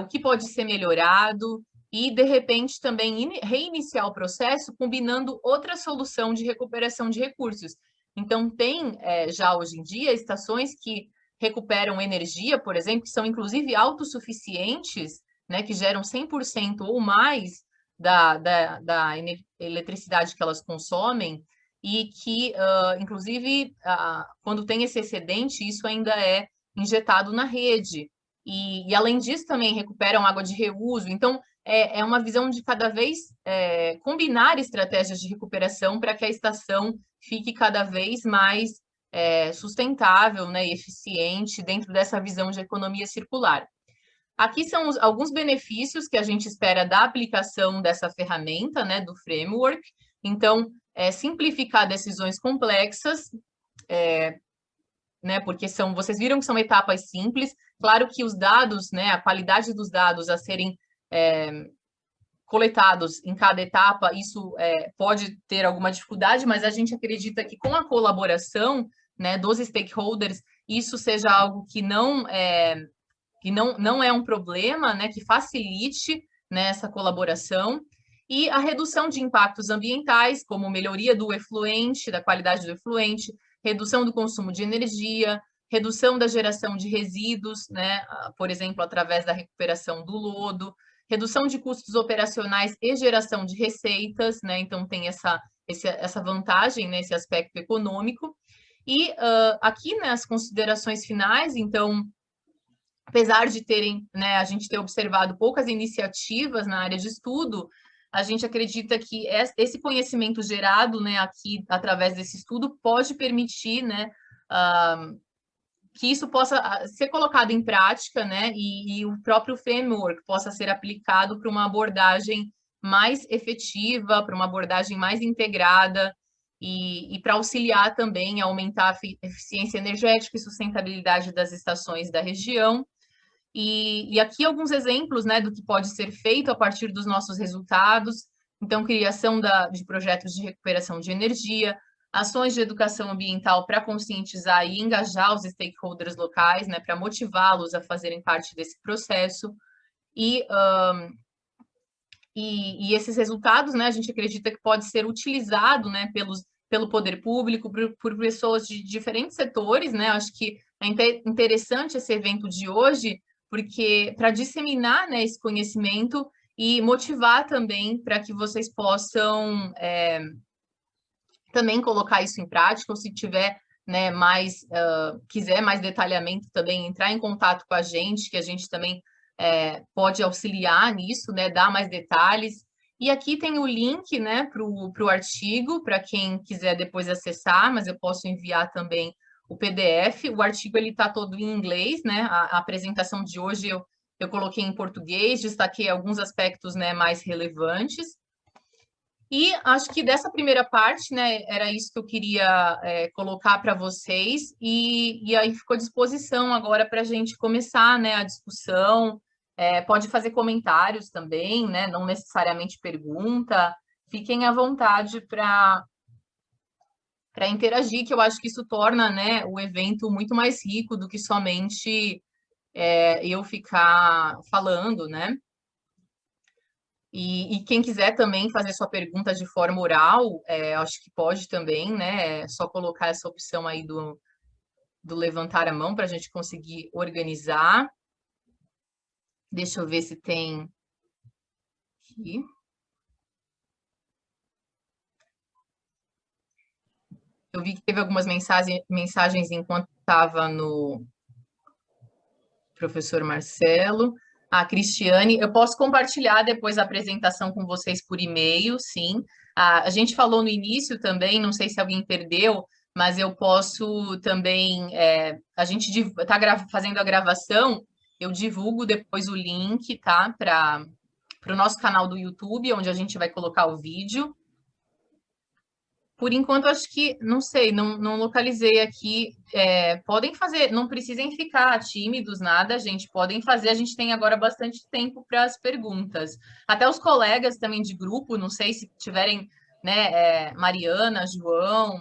o que pode ser melhorado, e de repente também reiniciar o processo combinando outra solução de recuperação de recursos. Então, tem já hoje em dia estações que recuperam energia, por exemplo, que são inclusive autossuficientes, né, que geram 100% ou mais da eletricidade que elas consomem, e que, inclusive, quando tem esse excedente, isso ainda é injetado na rede. E além disso, também recuperam água de reuso. Então, é uma visão de cada vez combinar estratégias de recuperação para que a estação fique cada vez mais sustentável, né, e eficiente dentro dessa visão de economia circular. Aqui são alguns benefícios que a gente espera da aplicação dessa ferramenta, né, do framework. Então, simplificar decisões complexas, né, porque vocês viram que são etapas simples. Claro que os dados, né, a qualidade dos dados a serem coletados em cada etapa, isso pode ter alguma dificuldade, mas a gente acredita que com a colaboração, né, dos stakeholders, isso seja algo que não é um problema, né, que facilite, né, essa colaboração. E a redução de impactos ambientais, como melhoria do efluente, da qualidade do efluente, redução do consumo de energia, redução da geração de resíduos, né, por exemplo, através da recuperação do lodo, redução de custos operacionais e geração de receitas, né, então tem essa vantagem, né, esse aspecto econômico. E aqui, né, as considerações finais, então, apesar de né, a gente ter observado poucas iniciativas na área de estudo, a gente acredita que esse conhecimento gerado, né, aqui através desse estudo pode permitir, né, que isso possa ser colocado em prática, né, e o próprio framework possa ser aplicado para uma abordagem mais efetiva, para uma abordagem mais integrada e para auxiliar também a aumentar a eficiência energética e sustentabilidade das estações da região. E aqui alguns exemplos, né, do que pode ser feito a partir dos nossos resultados. Então, criação de projetos de recuperação de energia, ações de educação ambiental para conscientizar e engajar os stakeholders locais, né, para motivá-los a fazerem parte desse processo. E esses resultados, né, a gente acredita que pode ser utilizado, né, pelo poder público, por pessoas de diferentes setores, né. Acho que é interessante esse evento de hoje, porque para disseminar, né, esse conhecimento e motivar também para que vocês possam também colocar isso em prática, ou se tiver, né, quiser mais detalhamento também, entrar em contato com a gente, que a gente também pode auxiliar nisso, né, dar mais detalhes. E aqui tem o link, né, para o artigo, para quem quiser depois acessar, mas eu posso enviar também o PDF. O artigo ele está todo em inglês, né? A apresentação de hoje eu coloquei em português, destaquei alguns aspectos, né, mais relevantes. E acho que dessa primeira parte, né, era isso que eu queria colocar para vocês, e aí ficou à disposição agora para a gente começar, né, a discussão. Pode fazer comentários também, né, não necessariamente pergunta. Fiquem à vontade para interagir, que eu acho que isso torna, né, o evento muito mais rico do que somente eu ficar falando, né? E quem quiser também fazer sua pergunta de forma oral, acho que pode também, né? É só colocar essa opção aí do levantar a mão para a gente conseguir organizar. Deixa eu ver se tem aqui. Eu vi que teve algumas mensagens enquanto estava no professor Marcelo. A Cristiane, eu posso compartilhar depois a apresentação com vocês por e-mail, sim. A gente falou no início também, não sei se alguém perdeu, mas eu posso também. A gente está fazendo a gravação, eu divulgo depois o link, tá? Para o nosso canal do YouTube, onde a gente vai colocar o vídeo. Por enquanto, acho que, não sei, não localizei aqui. Podem fazer, não precisem ficar tímidos, nada, gente. Podem fazer, a gente tem agora bastante tempo para as perguntas. Até os colegas também de grupo, não sei se tiverem, né, Mariana, João,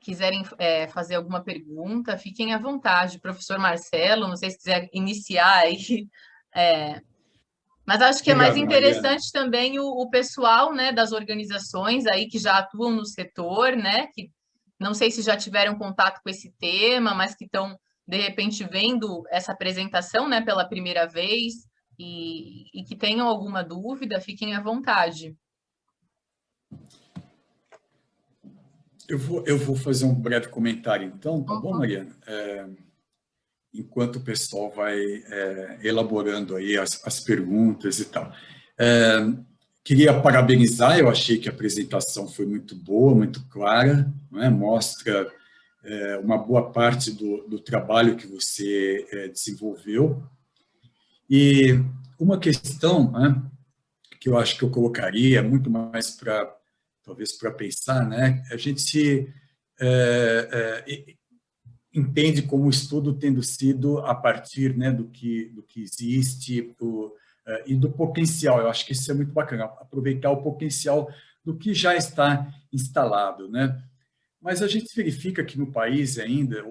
quiserem fazer alguma pergunta, fiquem à vontade. Professor Marcelo, não sei se quiser iniciar aí. Mas acho que é mais Obrigado, Mariana. interessante também o pessoal, né, das organizações aí que já atuam no setor, né, que não sei se já tiveram contato com esse tema, mas que estão, de repente, vendo essa apresentação, né, pela primeira vez e que tenham alguma dúvida, fiquem à vontade. Eu vou fazer um breve comentário, então, tá bom, Mariana? enquanto o pessoal vai elaborando aí as perguntas e tal. Queria parabenizar, eu achei que a apresentação foi muito boa, muito clara, não é? Mostra uma boa parte do trabalho que você desenvolveu. E uma questão, né, que eu acho que eu colocaria muito mais para, talvez, para pensar, né? A gente entende como o estudo tendo sido a partir, né, do que existe e do potencial. Eu acho que isso é muito bacana, aproveitar o potencial do que já está instalado, né? Mas a gente verifica que no país ainda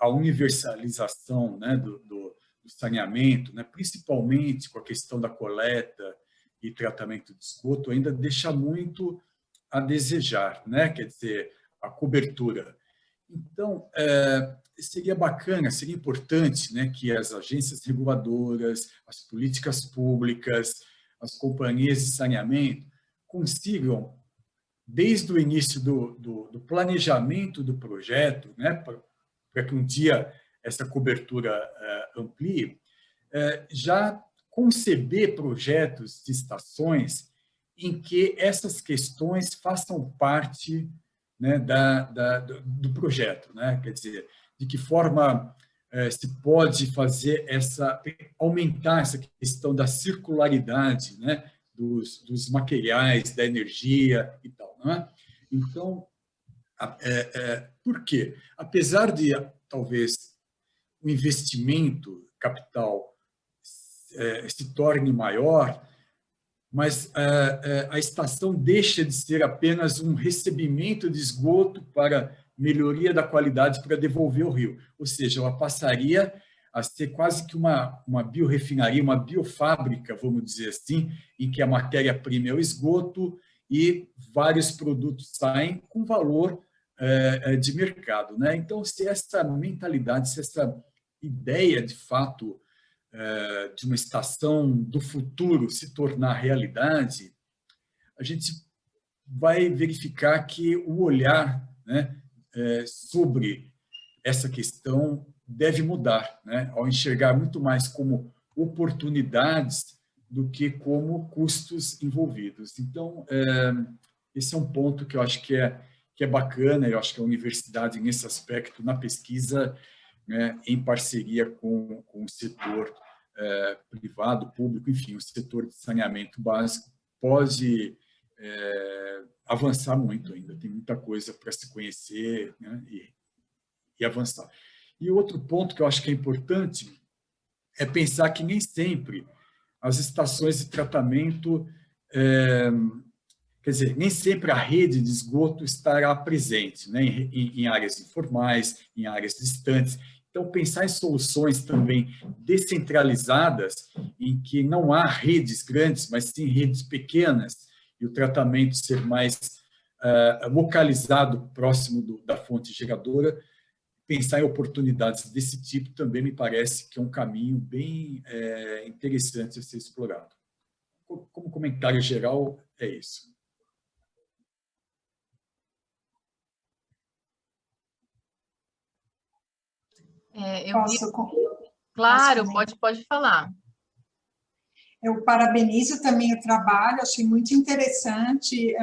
a universalização, né, do saneamento, né, principalmente com a questão da coleta e tratamento de esgoto, ainda deixa muito a desejar, né? Quer dizer, a cobertura. Então, seria bacana, seria importante, né, que as agências reguladoras, as políticas públicas, as companhias de saneamento consigam, desde o início do planejamento do projeto, né, para que um dia essa cobertura amplie, já conceber projetos de estações em que essas questões façam parte, né, do projeto, né? Quer dizer, de que forma se pode fazer aumentar essa questão da circularidade, né, dos materiais, da energia e tal, não é? Então, por quê? Apesar de talvez o investimento capital se torne maior, mas a estação deixa de ser apenas um recebimento de esgoto para melhoria da qualidade para devolver ao rio. Ou seja, ela passaria a ser quase que uma biorefinaria, uma biofábrica, vamos dizer assim, em que a matéria-prima é o esgoto e vários produtos saem com valor de mercado, né? Então, se essa mentalidade, se essa ideia, de fato, de uma estação do futuro se tornar realidade, a gente vai verificar que o olhar, né, sobre essa questão deve mudar, né, ao enxergar muito mais como oportunidades do que como custos envolvidos. Então, esse é um ponto que eu acho que é bacana. Eu acho que a universidade, nesse aspecto, na pesquisa, né, em parceria com o setor privado, público, enfim, o setor de saneamento básico, pode avançar muito ainda. Tem muita coisa para se conhecer, né, e avançar. E outro ponto que eu acho que é importante é pensar que nem sempre as estações de tratamento, quer dizer, nem sempre a rede de esgoto estará presente, né, em áreas informais, em áreas distantes. Então, pensar em soluções também descentralizadas, em que não há redes grandes, mas sim redes pequenas, e o tratamento ser mais localizado próximo da fonte geradora. Pensar em oportunidades desse tipo também me parece que é um caminho bem interessante a ser explorado. Como comentário geral, é isso. Claro, pode falar. Eu parabenizo também o trabalho, achei muito interessante.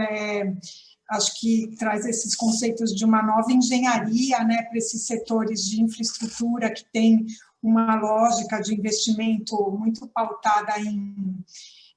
Acho que traz esses conceitos de uma nova engenharia, né, para esses setores de infraestrutura que tem uma lógica de investimento muito pautada em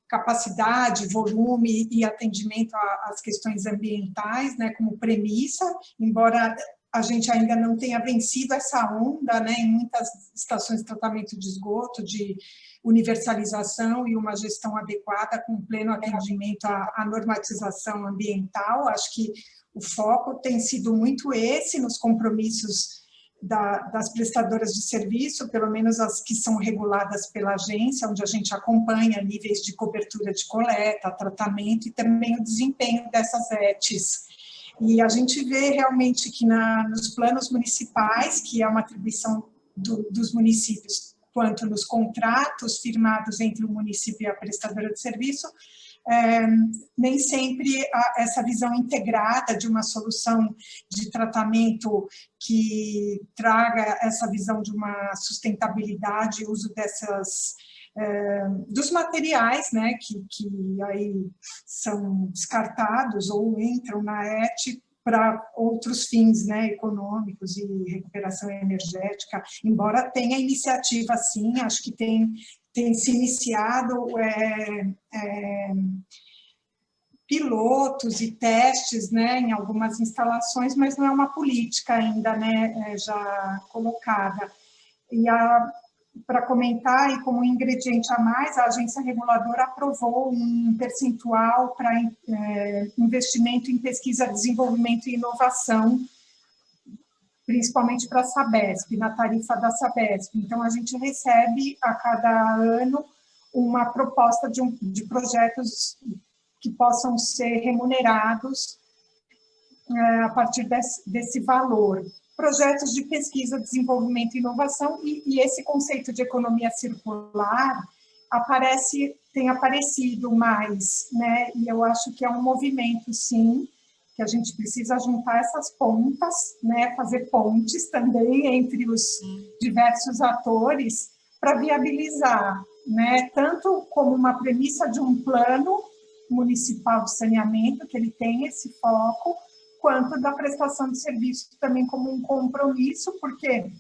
capacidade, volume e atendimento às questões ambientais, né, como premissa, embora a gente ainda não tenha vencido essa onda, né, em muitas estações de tratamento de esgoto, de universalização e uma gestão adequada com pleno atendimento à normatização ambiental. Acho que o foco tem sido muito esse nos compromissos das prestadoras de serviço, pelo menos as que são reguladas pela agência, onde a gente acompanha níveis de cobertura de coleta, tratamento e também o desempenho dessas ETs. E a gente vê realmente que nos planos municipais, que é uma atribuição dos municípios, quanto nos contratos firmados entre o município e a prestadora de serviço, nem sempre essa visão integrada de uma solução de tratamento que traga essa visão de uma sustentabilidade, uso dos materiais, né, que aí são descartados ou entram na ET para outros fins, né, econômicos e recuperação energética, embora tenha iniciativa, sim, acho que tem se iniciado pilotos e testes, né, em algumas instalações, mas não é uma política ainda, né, já colocada. E para comentar, e como ingrediente a mais, a agência reguladora aprovou um percentual para investimento em pesquisa, desenvolvimento e inovação, principalmente para a Sabesp, na tarifa da Sabesp. Então, a gente recebe a cada ano uma proposta de projetos que possam ser remunerados a partir desse valor. Projetos de pesquisa, desenvolvimento e inovação, e esse conceito de economia circular tem aparecido mais, né? E eu acho que é um movimento, sim, que a gente precisa juntar essas pontas, né? Fazer pontes também entre os diversos atores para viabilizar, né? Tanto como uma premissa de um plano municipal de saneamento, que ele tem esse foco, quanto da prestação de serviço também como um compromisso, porque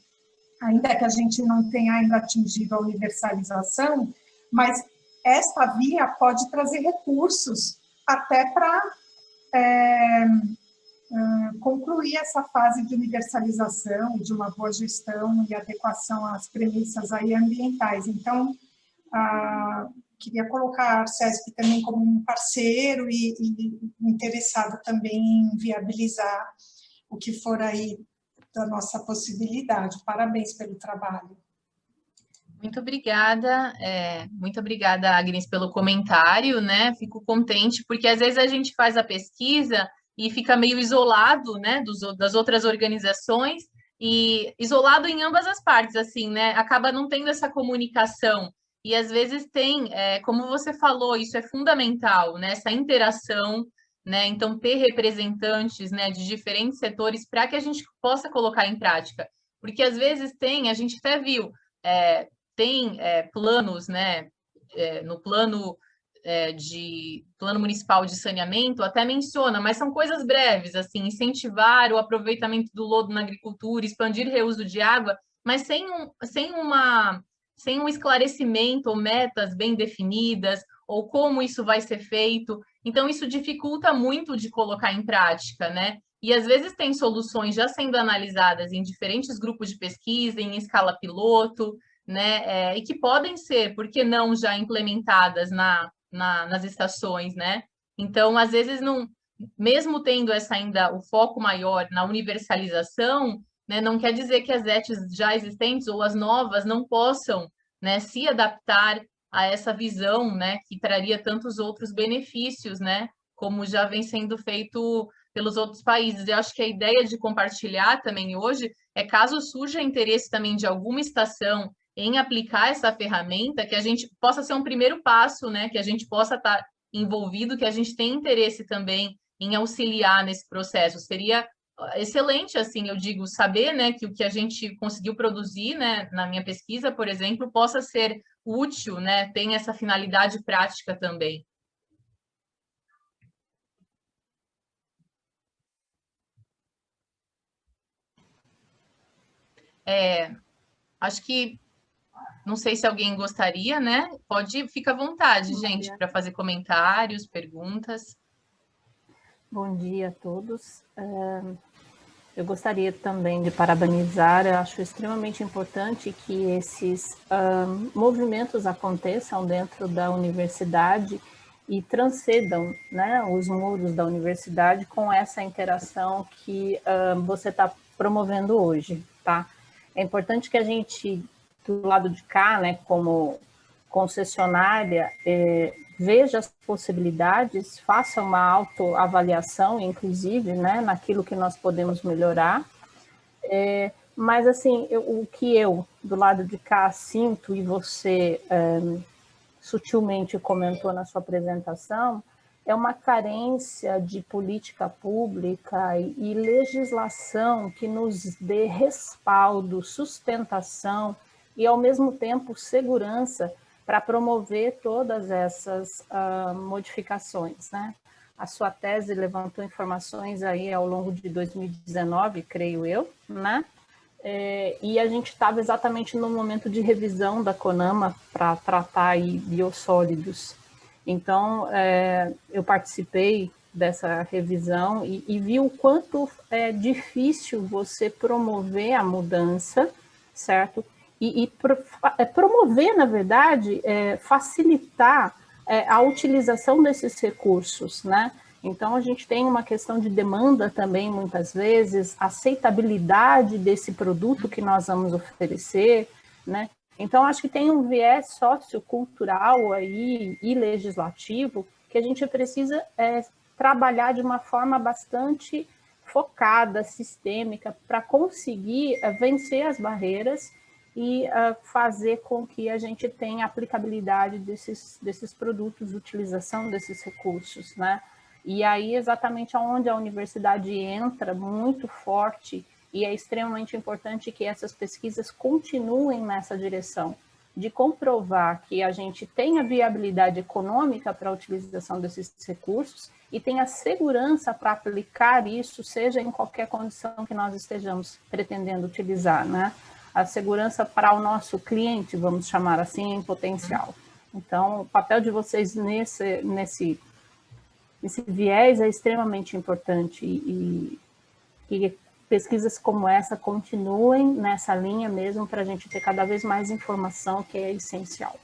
ainda que a gente não tenha ainda atingido a universalização, mas esta via pode trazer recursos até para concluir essa fase de universalização, de uma boa gestão e adequação às premissas aí ambientais. Então, queria colocar a Arcesp também como um parceiro e interessado também em viabilizar o que for aí da nossa possibilidade. Parabéns pelo trabalho. Muito obrigada, Agnes, pelo comentário, né? Fico contente, porque às vezes a gente faz a pesquisa e fica meio isolado, né, das outras organizações, e isolado em ambas as partes, assim, né? Acaba não tendo essa comunicação. E às vezes tem, como você falou, isso é fundamental, né? Essa interação, né? Então, ter representantes, né, de diferentes setores para que a gente possa colocar em prática. Porque às vezes a gente até viu, tem planos, né? No plano plano municipal de saneamento, até menciona, mas são coisas breves, assim, incentivar o aproveitamento do lodo na agricultura, expandir reuso de água, mas sem um esclarecimento ou metas bem definidas, ou como isso vai ser feito. Então, isso dificulta muito de colocar em prática, né? E às vezes tem soluções já sendo analisadas em diferentes grupos de pesquisa, em escala piloto, né? E que podem ser, por que não, já implementadas nas estações, né? Então, às vezes, não, mesmo tendo ainda o foco maior na universalização, né, não quer dizer que as ETs já existentes ou as novas não possam, né, se adaptar a essa visão, né, que traria tantos outros benefícios, né, como já vem sendo feito pelos outros países. Eu acho que a ideia de compartilhar também hoje caso surja interesse também de alguma estação em aplicar essa ferramenta, que a gente possa ser um primeiro passo, né, que a gente possa estar envolvido, que a gente tenha interesse também em auxiliar nesse processo. Seria excelente, assim, eu digo, saber, né, que o que a gente conseguiu produzir, né, na minha pesquisa, por exemplo, possa ser útil, né, tem essa finalidade prática também. Acho que, não sei se alguém gostaria, né, fica à vontade, gente, para fazer comentários, perguntas. Bom dia a todos. Eu gostaria também de parabenizar, eu acho extremamente importante que esses movimentos aconteçam dentro da universidade e transcendam, né, os muros da universidade com essa interação que você está promovendo hoje, tá? É importante que a gente, do lado de cá, né, como concessionária, veja as possibilidades, faça uma autoavaliação, inclusive, né, naquilo que nós podemos melhorar. Mas, assim, o que eu, do lado de cá, sinto, e você sutilmente comentou na sua apresentação, é uma carência de política pública e legislação que nos dê respaldo, sustentação e, ao mesmo tempo, segurança para promover todas essas modificações, né? A sua tese levantou informações aí ao longo de 2019, creio eu, né? E a gente estava exatamente no momento de revisão da CONAMA para tratar aí biossólidos. Então, eu participei dessa revisão e vi o quanto é difícil você promover a mudança, certo? E promover, na verdade, facilitar a utilização desses recursos, né? Então, a gente tem uma questão de demanda também, muitas vezes, aceitabilidade desse produto que nós vamos oferecer, né? Então, acho que tem um viés sociocultural aí e legislativo que a gente precisa trabalhar de uma forma bastante focada, sistêmica, para conseguir vencer as barreiras e fazer com que a gente tenha aplicabilidade desses produtos, utilização desses recursos, né? E aí, exatamente onde a universidade entra muito forte, e é extremamente importante que essas pesquisas continuem nessa direção, de comprovar que a gente tenha viabilidade econômica para a utilização desses recursos e tenha segurança para aplicar isso, seja em qualquer condição que nós estejamos pretendendo utilizar, né? A segurança para o nosso cliente, vamos chamar assim, em potencial. Então, o papel de vocês nesse viés é extremamente importante e pesquisas como essa continuem nessa linha mesmo para a gente ter cada vez mais informação, que é essencial.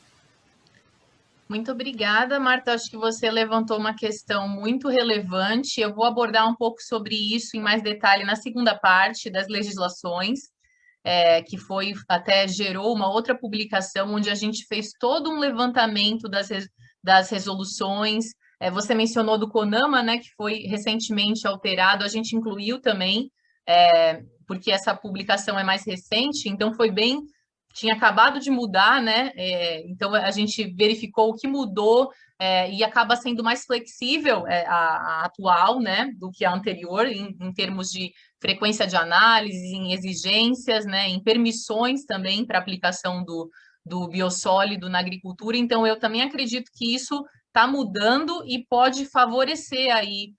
Muito obrigada, Marta. Acho que você levantou uma questão muito relevante. Eu vou abordar um pouco sobre isso em mais detalhe na segunda parte das legislações, que até gerou uma outra publicação onde a gente fez todo um levantamento das resoluções. Você mencionou do CONAMA, né, que foi recentemente alterado, a gente incluiu também, porque essa publicação é mais recente, então tinha acabado de mudar, né? Então a gente verificou o que mudou e acaba sendo mais flexível a atual, né, do que a anterior, em termos de frequência de análise, em exigências, né, em permissões também para aplicação do biossólido na agricultura. Então eu também acredito que isso está mudando e pode favorecer aí,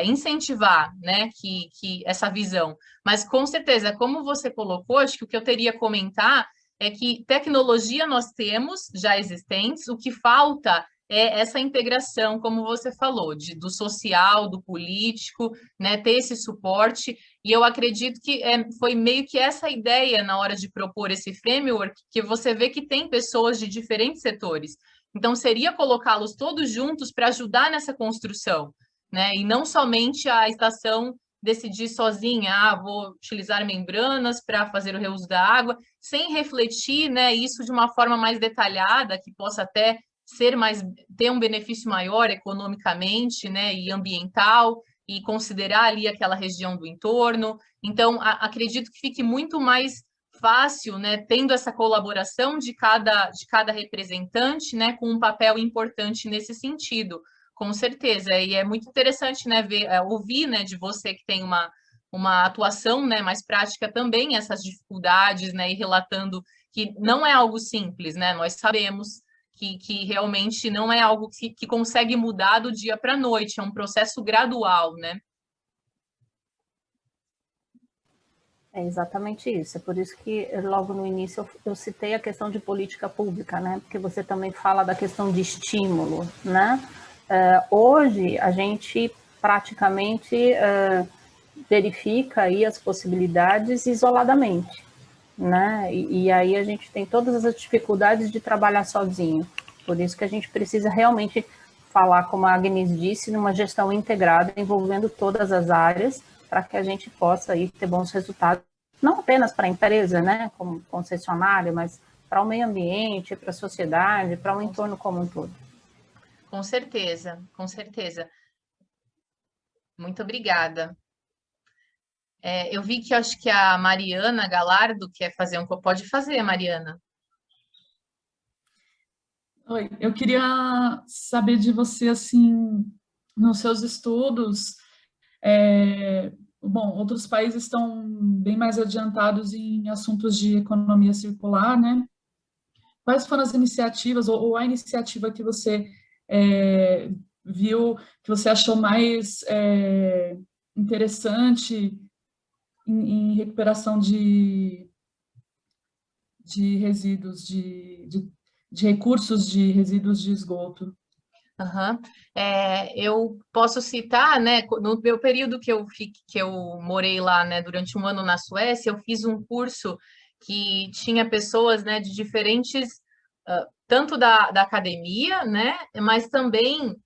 incentivar, né, que essa visão. Mas, com certeza, como você colocou, acho que o que eu teria a comentar é que tecnologia nós temos já existentes, o que falta é essa integração, como você falou, do social, do político, né, ter esse suporte, e eu acredito que foi meio que essa ideia na hora de propor esse framework, que você vê que tem pessoas de diferentes setores. Então, seria colocá-los todos juntos para ajudar nessa construção, né? E não somente a estação decidir sozinha, vou utilizar membranas para fazer o reuso da água, sem refletir, né, isso de uma forma mais detalhada, que possa até ter um benefício maior economicamente, né, e ambiental, e considerar ali aquela região do entorno. Então, acredito que fique muito mais fácil, né, tendo essa colaboração de cada representante, né, com um papel importante nesse sentido. Com certeza, e é muito interessante, né, ouvir, né, de você que tem uma atuação, né, mais prática também, essas dificuldades, né, e relatando que não é algo simples, né, nós sabemos que realmente não é algo que consegue mudar do dia para a noite, é um processo gradual, né. É exatamente isso, é por isso que logo no início eu citei a questão de política pública, né, porque você também fala da questão de estímulo, né. Hoje, a gente praticamente verifica aí as possibilidades isoladamente, né? E aí a gente tem todas as dificuldades de trabalhar sozinho. Por isso que a gente precisa realmente falar, como a Agnes disse, numa gestão integrada, envolvendo todas as áreas, para que a gente possa aí ter bons resultados, não apenas para a empresa, né, como concessionária, mas para o meio ambiente, para a sociedade, para o entorno como um todo. Com certeza, com certeza. Muito obrigada. Eu vi que acho que a Mariana Galardo quer fazer pode fazer, Mariana. Oi, eu queria saber de você, assim, nos seus estudos, bom, outros países estão bem mais adiantados em assuntos de economia circular, né? Quais foram as iniciativas ou a iniciativa que você é, viu, que você achou mais interessante em recuperação de resíduos, de recursos de resíduos de esgoto? Aham. Eu posso citar, né, no meu período que eu morei lá, né, durante um ano na Suécia, eu fiz um curso que tinha pessoas, né, de diferentes, tanto da academia, né, mas também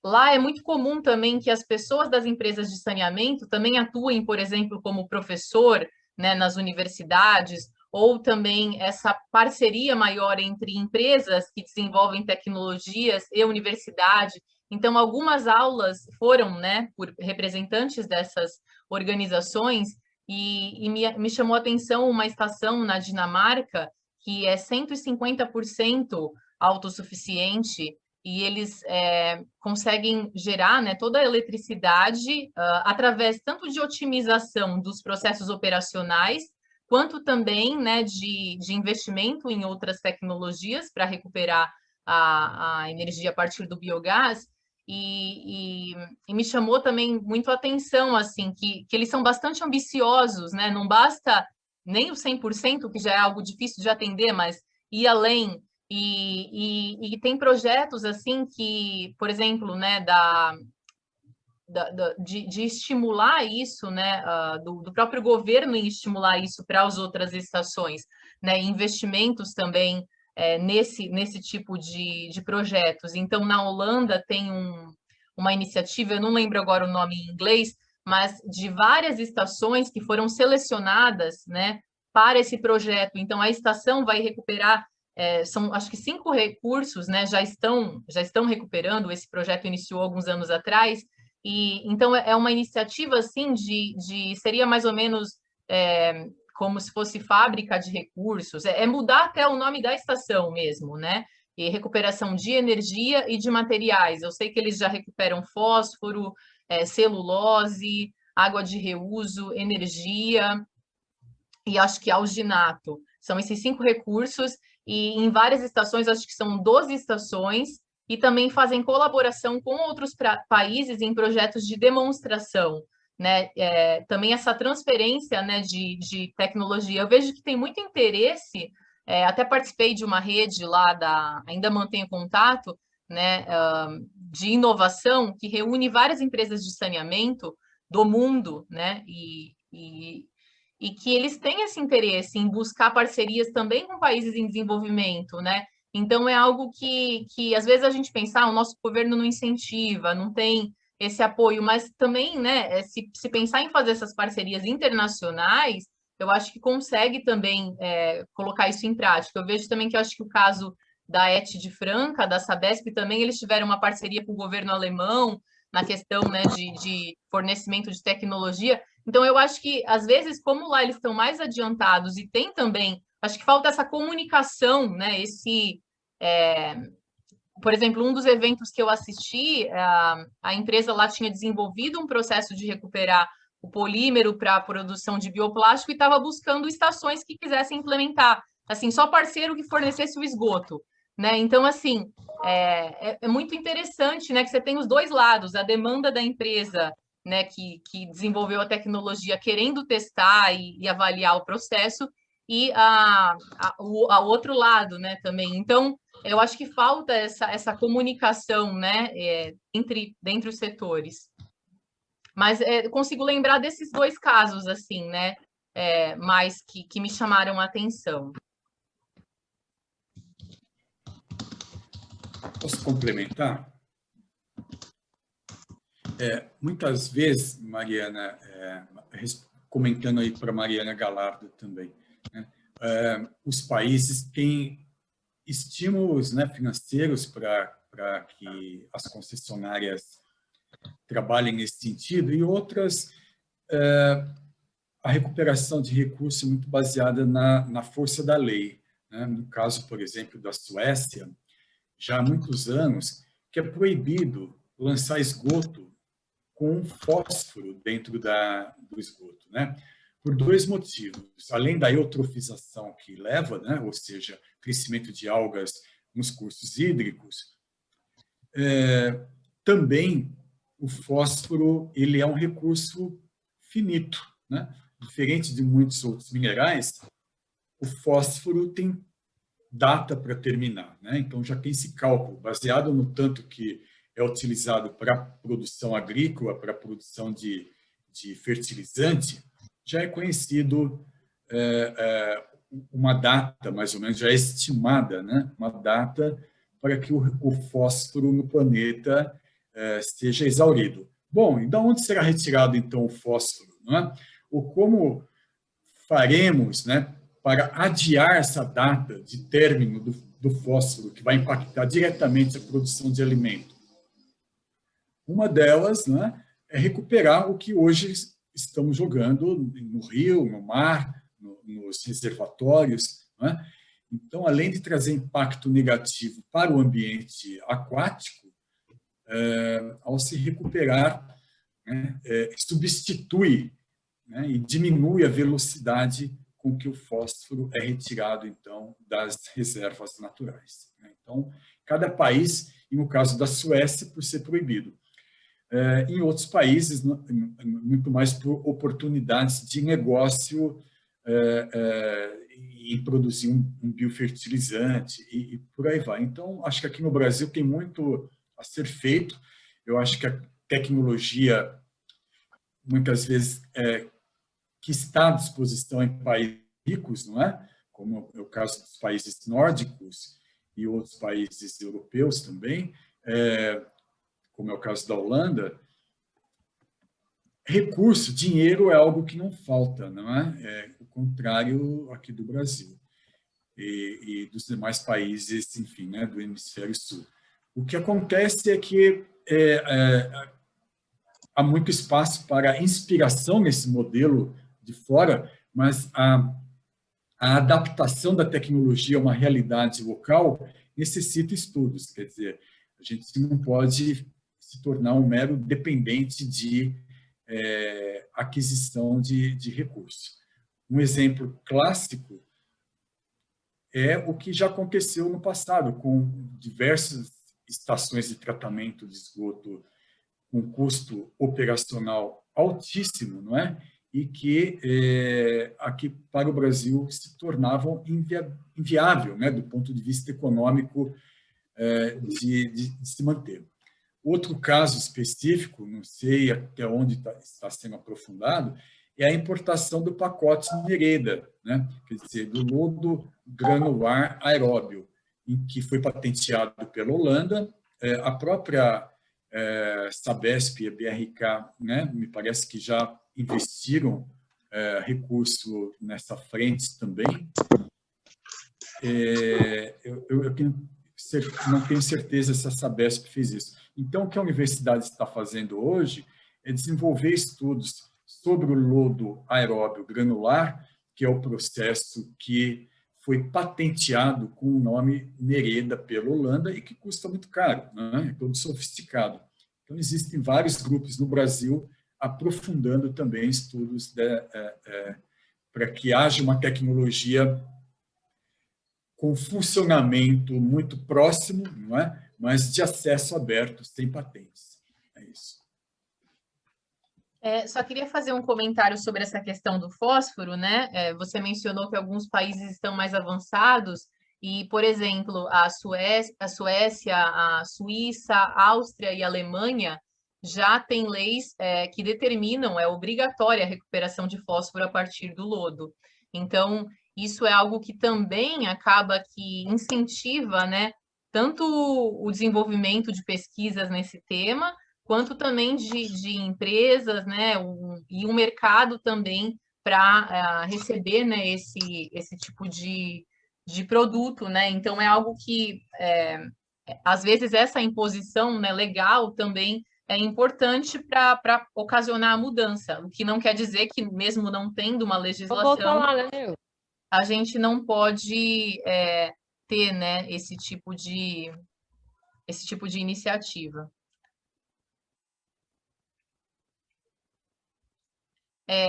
lá é muito comum também que as pessoas das empresas de saneamento também atuem, por exemplo, como professor, né, nas universidades, ou também essa parceria maior entre empresas que desenvolvem tecnologias e universidade. Então, algumas aulas foram, né, por representantes dessas organizações, e me chamou a atenção uma estação na Dinamarca que é 150% autossuficiente, e eles conseguem gerar, né, toda a eletricidade através tanto de otimização dos processos operacionais, quanto também, né, de investimento em outras tecnologias para recuperar a energia a partir do biogás. E me chamou também muito a atenção, assim, que eles são bastante ambiciosos, né? Não basta nem o 100%, que já é algo difícil de atender, mas ir além. E tem projetos assim que, por exemplo, né, de estimular isso, né, do próprio governo em estimular isso para as outras estações, né, investimentos também nesse tipo de projetos. Então, na Holanda tem uma iniciativa, eu não lembro agora o nome em inglês, mas de várias estações que foram selecionadas, né, para esse projeto. Então, a estação vai recuperar são acho que 5 recursos, né, já estão recuperando. Esse projeto iniciou alguns anos atrás, e então é uma iniciativa assim seria mais ou menos como se fosse fábrica de recursos, mudar até o nome da estação mesmo, né? E recuperação de energia e de materiais. Eu sei que eles já recuperam fósforo, celulose, água de reuso, energia e acho que alginato. São esses 5 recursos, e em várias estações, acho que são 12 estações, e também fazem colaboração com outros países em projetos de demonstração, né? Também essa transferência, né, de tecnologia. Eu vejo que tem muito interesse, até participei de uma rede lá, ainda mantenho contato, né, de inovação, que reúne várias empresas de saneamento do mundo, né? E que eles têm esse interesse em buscar parcerias também com países em desenvolvimento, né? Então, é algo que às vezes a gente pensa, o nosso governo não incentiva, não tem esse apoio, mas também, né, se pensar em fazer essas parcerias internacionais, eu acho que consegue também colocar isso em prática. Eu vejo também que eu acho que o caso da ET de Franca, da Sabesp, também eles tiveram uma parceria com o governo alemão na questão, né, de fornecimento de tecnologia. Então, eu acho que, às vezes, como lá eles estão mais adiantados e tem também, acho que falta essa comunicação, né? Por exemplo, um dos eventos que eu assisti, a empresa lá tinha desenvolvido um processo de recuperar o polímero para a produção de bioplástico e estava buscando estações que quisessem implementar, assim, só parceiro que fornecesse o esgoto, né? Então, assim, é muito interessante, né, que você tem os dois lados, a demanda da empresa, né, que desenvolveu a tecnologia querendo testar e avaliar o processo, e o outro lado, né, também. Então, eu acho que falta essa comunicação, né, dentre os setores. Mas consigo lembrar desses dois casos, assim, né, mais que me chamaram a atenção. Posso complementar? Muitas vezes, Mariana, comentando aí para Mariana Galardo também, né, os países têm estímulos, né, financeiros para que as concessionárias trabalhem nesse sentido, e outras, a recuperação de recursos é muito baseada na força da lei, né? No caso, por exemplo, da Suécia, já há muitos anos que é proibido lançar esgoto com fósforo dentro do esgoto, né? Por dois motivos. Além da eutrofização que leva, né? Ou seja, crescimento de algas nos cursos hídricos, também o fósforo ele é um recurso finito, né? Diferente de muitos outros minerais, o fósforo tem data para terminar, né? Então já tem esse cálculo, baseado no tanto que é utilizado para a produção agrícola, para a produção de fertilizante, já é conhecido uma data, mais ou menos, já é estimada, né? Uma data para que o fósforo no planeta seja exaurido. Bom, e de onde será retirado, então, o fósforo? Não é? Ou como faremos, né, para adiar essa data de término do fósforo, que vai impactar diretamente a produção de alimento? Uma delas, né, é recuperar o que hoje estamos jogando no rio, no mar, nos reservatórios. Né? Então, além de trazer impacto negativo para o ambiente aquático, ao se recuperar, né, substitui, né, e diminui a velocidade com que o fósforo é retirado, então, das reservas naturais. Então, cada país, e no caso da Suécia, por ser proibido. Em outros países, muito mais por oportunidades de negócio em produzir um biofertilizante e por aí vai. Então, acho que aqui no Brasil tem muito a ser feito. Eu acho que a tecnologia, muitas vezes, que está à disposição em países ricos, não é? Como é o caso dos países nórdicos e outros países europeus também, como é o caso da Holanda, recurso, dinheiro é algo que não falta, não é? É o contrário aqui do Brasil e dos demais países, enfim, né, do hemisfério sul. O que acontece é que há muito espaço para inspiração nesse modelo de fora, mas a adaptação da tecnologia a uma realidade local necessita estudos, quer dizer, a gente não pode se tornar um mero dependente de aquisição de recursos. Um exemplo clássico é o que já aconteceu no passado, com diversas estações de tratamento de esgoto com custo operacional altíssimo, não é? E que aqui para o Brasil se tornavam inviável, né, do ponto de vista econômico de se manter. Outro caso específico, não sei até onde está sendo aprofundado, é a importação do pacote Nereda, né? Quer dizer, do lodo granular aeróbio, em que foi patenteado pela Holanda. A própria Sabesp e a BRK, né, me parece que já investiram recurso nessa frente também. Eu não tenho certeza se a Sabesp fez isso. Então, o que a universidade está fazendo hoje é desenvolver estudos sobre o lodo aeróbio granular, que é o processo que foi patenteado com o nome Nereda pela Holanda e que custa muito caro, né? É todo sofisticado. Então, existem vários grupos no Brasil aprofundando também estudos para que haja uma tecnologia com funcionamento muito próximo, não é? Mas de acesso aberto, sem patentes. É isso. Só queria fazer um comentário sobre essa questão do fósforo, né? Você mencionou que alguns países estão mais avançados e, por exemplo, a Suécia, a Suíça, a Áustria e a Alemanha já têm leis que determinam, é obrigatória a recuperação de fósforo a partir do lodo. Então, isso é algo que também acaba que incentiva, né, tanto o desenvolvimento de pesquisas nesse tema, quanto também de empresas, né, e um mercado também para receber, né, esse tipo de produto, né? Então, é algo que, às vezes, essa imposição, né, legal também é importante para ocasionar a mudança, o que não quer dizer que, mesmo não tendo uma legislação, a gente não pode ter, né, esse tipo de iniciativa.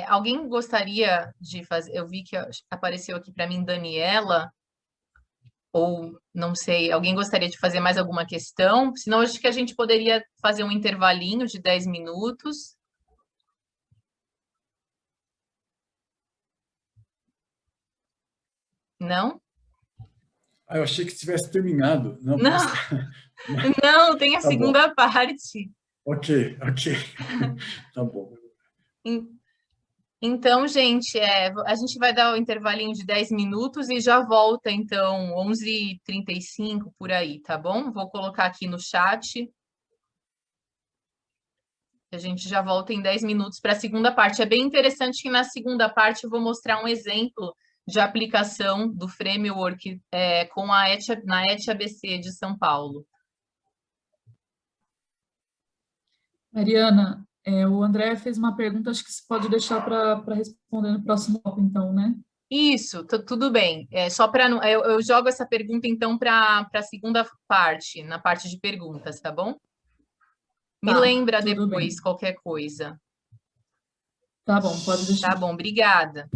Alguém gostaria de fazer? Eu vi que apareceu aqui para mim Daniela, ou não sei, alguém gostaria de fazer mais alguma questão? Senão, acho que a gente poderia fazer um intervalinho de 10 minutos. Não? Ah, eu achei que tivesse terminado. Não, Não, mas não, tem a tá bom. segunda parte. Ok, ok. Tá bom. Então, gente, a gente vai dar o intervalinho de 10 minutos e já volta, então, 11h35 por aí, tá bom? Vou colocar aqui no chat. A gente já volta em 10 minutos para a segunda parte. É bem interessante que na segunda parte eu vou mostrar um exemplo de aplicação do framework com na ETH-ABC de São Paulo. Mariana, o André fez uma pergunta, acho que você pode deixar para responder no próximo bloco, então, né? Isso, tudo bem. Só para eu jogo essa pergunta então para a segunda parte, na parte de perguntas, tá bom? Me Tá, lembra tudo depois bem. qualquer coisa. Tá bom, pode Tá deixar. bom, obrigada.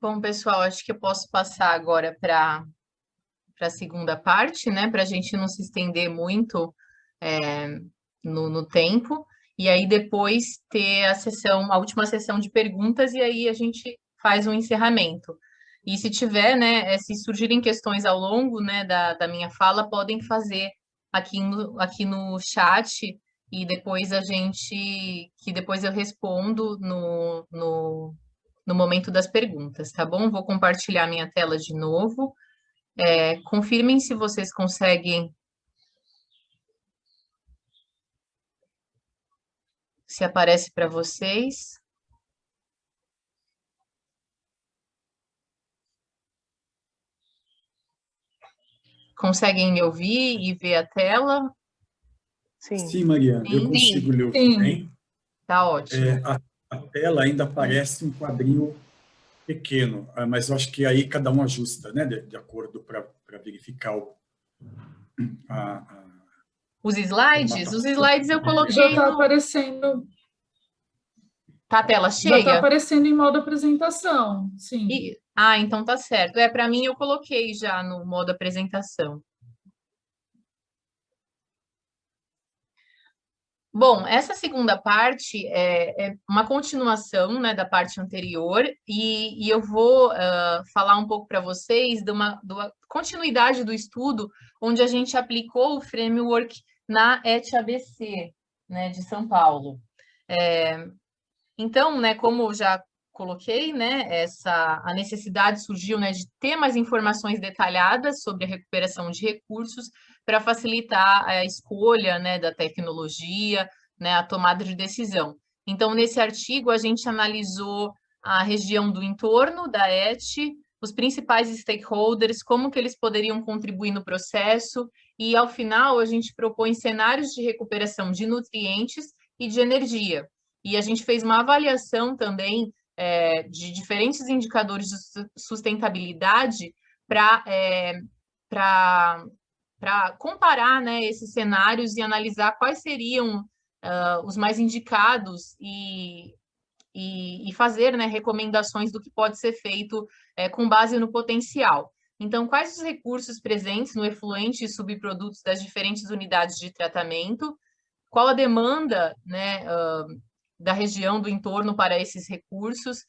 Bom, pessoal, acho que eu posso passar agora para a segunda parte, né, para a gente não se estender muito no tempo, e aí depois ter a última sessão de perguntas, e aí a gente faz um encerramento. E se tiver, né, se surgirem questões ao longo, né, da minha fala, podem fazer aqui no chat, e depois depois eu respondo no momento das perguntas, tá bom? Vou compartilhar minha tela de novo. Confirmem se vocês conseguem, se aparece para vocês. Conseguem me ouvir e ver a tela? Sim, Mariana, eu consigo ler bem. Tá ótimo. A tela ainda parece um quadrinho pequeno, mas eu acho que aí cada um ajusta, né, de acordo para verificar Os slides? Os slides eu coloquei Já está aparecendo. Tá a tela Já está cheia? aparecendo em modo apresentação, sim. Então tá certo. Para mim eu coloquei já no modo apresentação. Bom, essa segunda parte é uma continuação, né, da parte anterior, e eu vou falar um pouco para vocês de uma continuidade do estudo, onde a gente aplicou o framework na ETH-ABC, né, de São Paulo. Então, né, como eu já coloquei, né, a necessidade surgiu, né, de ter mais informações detalhadas sobre a recuperação de recursos para facilitar a escolha, né, da tecnologia, né, a tomada de decisão. Então, nesse artigo, a gente analisou a região do entorno da ET, os principais stakeholders, como que eles poderiam contribuir no processo, e, ao final, a gente propõe cenários de recuperação de nutrientes e de energia. E a gente fez uma avaliação também de diferentes indicadores de sustentabilidade para comparar, né, esses cenários e analisar quais seriam os mais indicados e fazer, né, recomendações do que pode ser feito com base no potencial. Então, quais os recursos presentes no efluente e subprodutos das diferentes unidades de tratamento? Qual a demanda, né, da região do entorno para esses recursos?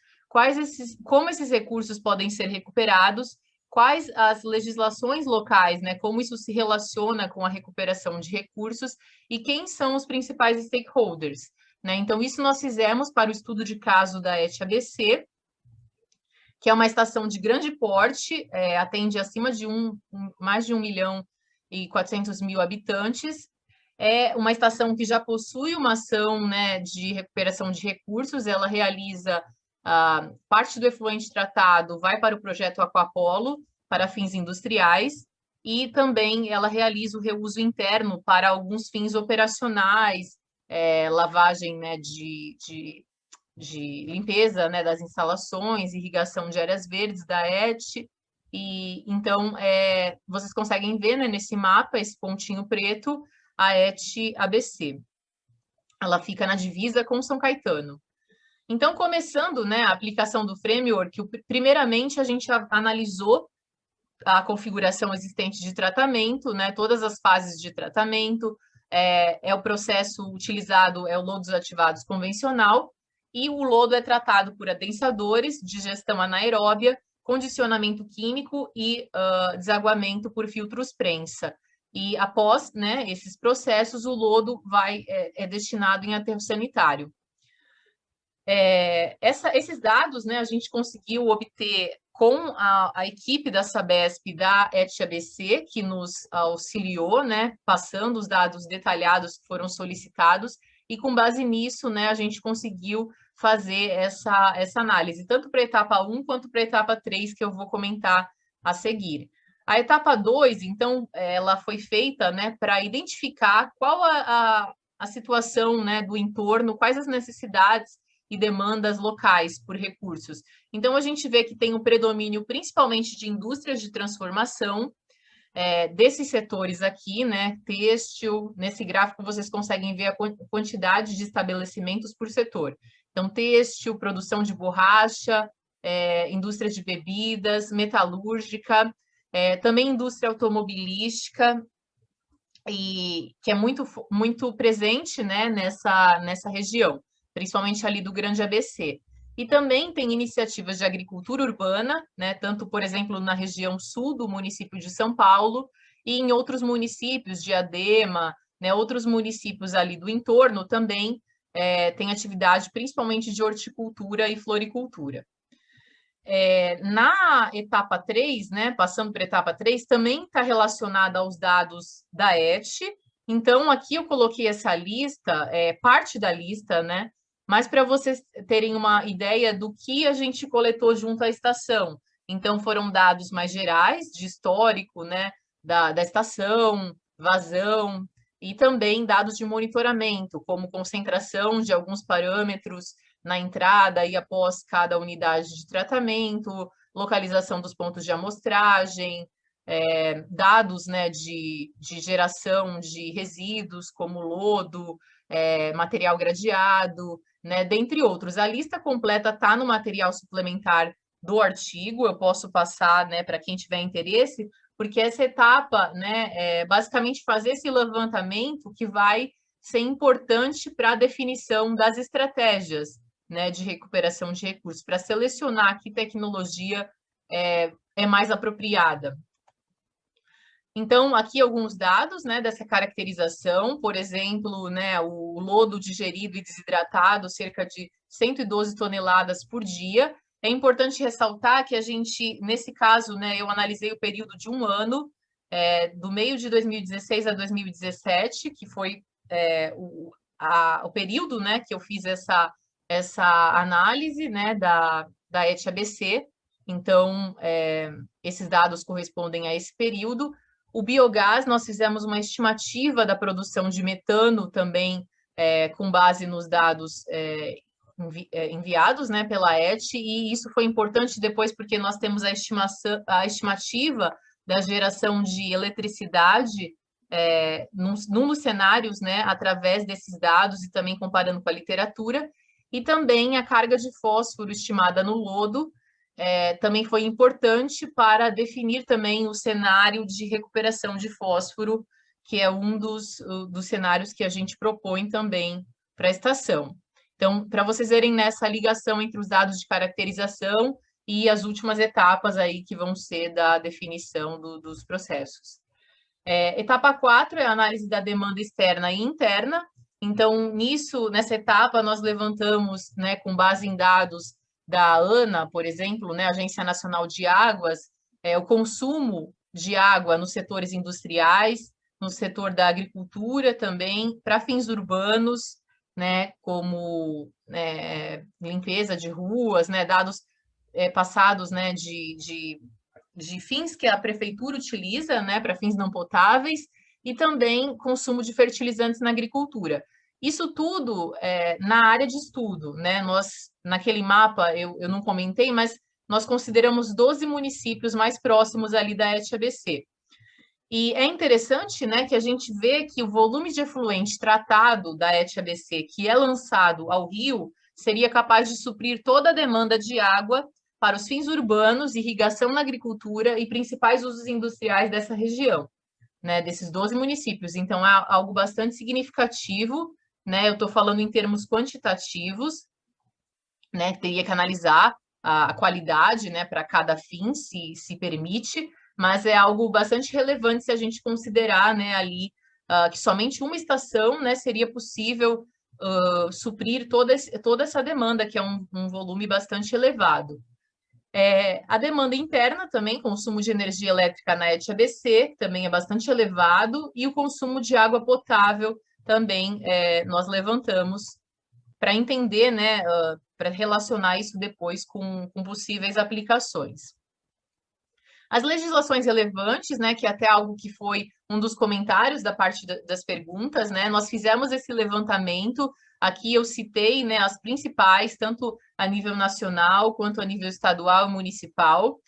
Como esses recursos podem ser recuperados? Quais as legislações locais, né? Como isso se relaciona com a recuperação de recursos e quem são os principais stakeholders, né? Então, isso nós fizemos para o estudo de caso da ETH-ABC, que é uma estação de grande porte, atende acima de mais de 1.400.000 habitantes. É uma estação que já possui uma ação, né, de recuperação de recursos, ela realiza parte do efluente tratado, vai para o projeto Aquapolo, para fins industriais, e também ela realiza o reuso interno para alguns fins operacionais, lavagem, né, de limpeza, né, das instalações, irrigação de áreas verdes da ET, e então vocês conseguem ver, né, nesse mapa, esse pontinho preto, a ETH-ABC. Ela fica na divisa com São Caetano. Então, começando, né, a aplicação do framework, primeiramente a gente analisou a configuração existente de tratamento, né, todas as fases de tratamento, o processo utilizado, o lodo desativados convencional, e o lodo é tratado por adensadores, digestão anaeróbia, condicionamento químico e desaguamento por filtros prensa. E após, né, esses processos, o lodo é destinado em aterro sanitário. Esses dados, né, a gente conseguiu obter com a equipe da Sabesp da ETH-ABC, que nos auxiliou, né, passando os dados detalhados que foram solicitados, e com base nisso, né, a gente conseguiu fazer essa análise, tanto para a etapa 1 quanto para a etapa 3, que eu vou comentar a seguir. A etapa 2, então, ela foi feita, né, para identificar qual a situação, né, do entorno, quais as necessidades e demandas locais por recursos. Então, a gente vê que tem um predomínio principalmente de indústrias de transformação, desses setores aqui, né, têxtil, nesse gráfico vocês conseguem ver a quantidade de estabelecimentos por setor. Então, têxtil, produção de borracha, indústria de bebidas, metalúrgica, também indústria automobilística, e que é muito presente, né, nessa região, principalmente ali do Grande ABC. E também tem iniciativas de agricultura urbana, né, tanto, por exemplo, na região sul do município de São Paulo e em outros municípios, Diadema, né, outros municípios ali do entorno também tem atividade principalmente de horticultura e floricultura. Na etapa 3, né, passando para a etapa 3, também está relacionada aos dados da ET. Então, aqui eu coloquei essa lista, parte da lista, né, mas para vocês terem uma ideia do que a gente coletou junto à estação. Então, foram dados mais gerais, de histórico, né, da estação, vazão, e também dados de monitoramento, como concentração de alguns parâmetros na entrada e após cada unidade de tratamento, localização dos pontos de amostragem, dados, né, de geração de resíduos, como lodo, material gradeado, né, dentre outros. A lista completa está no material suplementar do artigo, eu posso passar, né, para quem tiver interesse, porque essa etapa, né, é basicamente fazer esse levantamento que vai ser importante para a definição das estratégias, né, de recuperação de recursos, para selecionar que tecnologia é mais apropriada. Então, aqui alguns dados, né, dessa caracterização, por exemplo, né, o lodo digerido e desidratado, cerca de 112 toneladas por dia. É importante ressaltar que a gente, nesse caso, né, eu analisei o período de um ano, do meio de 2016 a 2017, que foi o período, né, que eu fiz essa análise, né, da ET-ABC. Então, esses dados correspondem a esse período. O biogás, nós fizemos uma estimativa da produção de metano também, com base nos dados enviados, né, pela ET, e isso foi importante depois porque nós temos a estimativa da geração de eletricidade num dos cenários, né, através desses dados e também comparando com a literatura, e também a carga de fósforo estimada no lodo, também foi importante para definir também o cenário de recuperação de fósforo, que é um dos cenários que a gente propõe também para a estação. Então, para vocês verem nessa ligação entre os dados de caracterização e as últimas etapas aí que vão ser da definição dos processos. Etapa 4 é a análise da demanda externa e interna. Então, nessa etapa, nós levantamos, né, com base em dados da ANA, por exemplo, né, Agência Nacional de Águas, o consumo de água nos setores industriais, no setor da agricultura também, para fins urbanos, né, como limpeza de ruas, né, dados passados, né, de fins que a prefeitura utiliza, né, para fins não potáveis, e também consumo de fertilizantes na agricultura. Isso tudo na área de estudo, né? Nós, naquele mapa, eu não comentei, mas nós consideramos 12 municípios mais próximos ali da ET-ABC. E é interessante, né, que a gente vê que o volume de efluente tratado da ET-ABC, que é lançado ao rio, seria capaz de suprir toda a demanda de água para os fins urbanos, irrigação na agricultura e principais usos industriais dessa região, né, desses 12 municípios. Então, é algo bastante significativo, né? Eu estou falando em termos quantitativos, né? Teria que analisar a qualidade, né, para cada fim, se permite, mas é algo bastante relevante se a gente considerar, né, ali que somente uma estação, né, seria possível suprir toda essa demanda, que é um volume bastante elevado. A demanda interna também, consumo de energia elétrica na ET-ABC, também é bastante elevado, e o consumo de água potável também nós levantamos para entender, né, para relacionar isso depois com possíveis aplicações. As legislações relevantes, né, que é até algo que foi um dos comentários da parte das perguntas, né, nós fizemos esse levantamento, aqui eu citei, né, as principais, tanto a nível nacional quanto a nível estadual e municipal,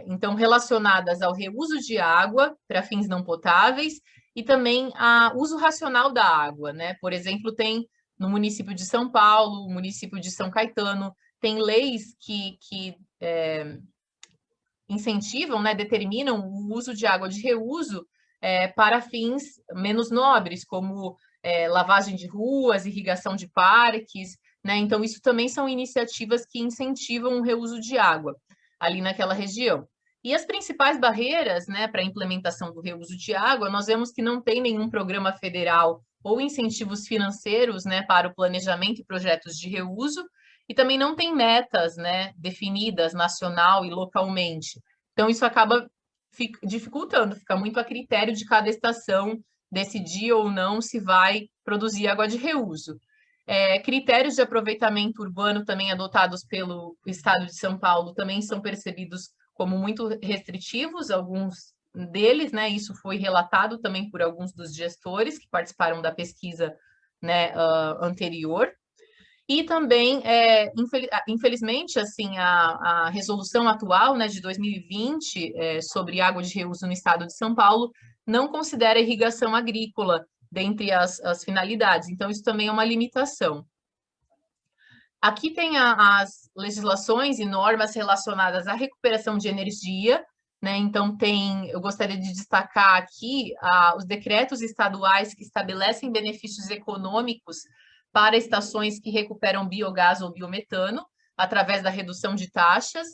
então relacionadas ao reuso de água para fins não potáveis e também a uso racional da água, né, por exemplo, tem no município de São Paulo, município de São Caetano, tem leis que incentivam, né, determinam o uso de água de reuso para fins menos nobres, como lavagem de ruas, irrigação de parques, né? Então, isso também são iniciativas que incentivam o reuso de água ali naquela região. E as principais barreiras, né, para a implementação do reuso de água, nós vemos que não tem nenhum programa federal ou incentivos financeiros, né, para o planejamento e projetos de reuso, e também não tem metas, né, definidas nacional e localmente. Então, isso acaba dificultando, fica muito a critério de cada estação decidir ou não se vai produzir água de reuso. Critérios de aproveitamento urbano também adotados pelo Estado de São Paulo também são percebidos como muito restritivos, alguns deles, né? Isso foi relatado também por alguns dos gestores que participaram da pesquisa, né, anterior. E também, infelizmente, assim, a resolução atual, né, de 2020, sobre água de reuso no estado de São Paulo, não considera irrigação agrícola dentre as finalidades. Então, isso também é uma limitação. Aqui tem as legislações e normas relacionadas à recuperação de energia, né? Então, eu gostaria de destacar aqui os decretos estaduais que estabelecem benefícios econômicos para estações que recuperam biogás ou biometano, através da redução de taxas.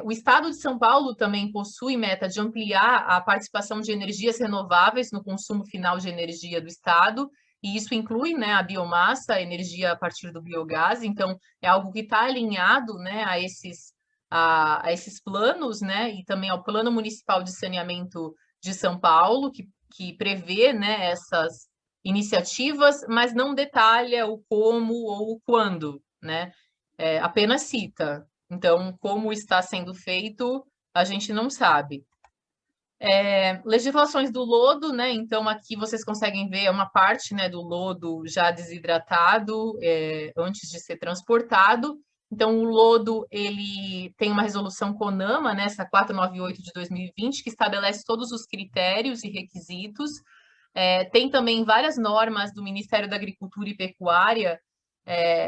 O Estado de São Paulo também possui meta de ampliar a participação de energias renováveis no consumo final de energia do Estado, e isso inclui, né, a biomassa, a energia a partir do biogás. Então, é algo que está alinhado, né, a esses planos, né, e também ao Plano Municipal de Saneamento de São Paulo, que prevê, né, essas iniciativas, mas não detalha o como ou o quando, né? Apenas cita. Então, como está sendo feito, a gente não sabe. Legislações do lodo, né? Então, aqui vocês conseguem ver uma parte, né, do lodo já desidratado antes de ser transportado. Então, o lodo, ele tem uma resolução CONAMA, né, essa 498 de 2020, que estabelece todos os critérios e requisitos. Tem também várias normas do Ministério da Agricultura e Pecuária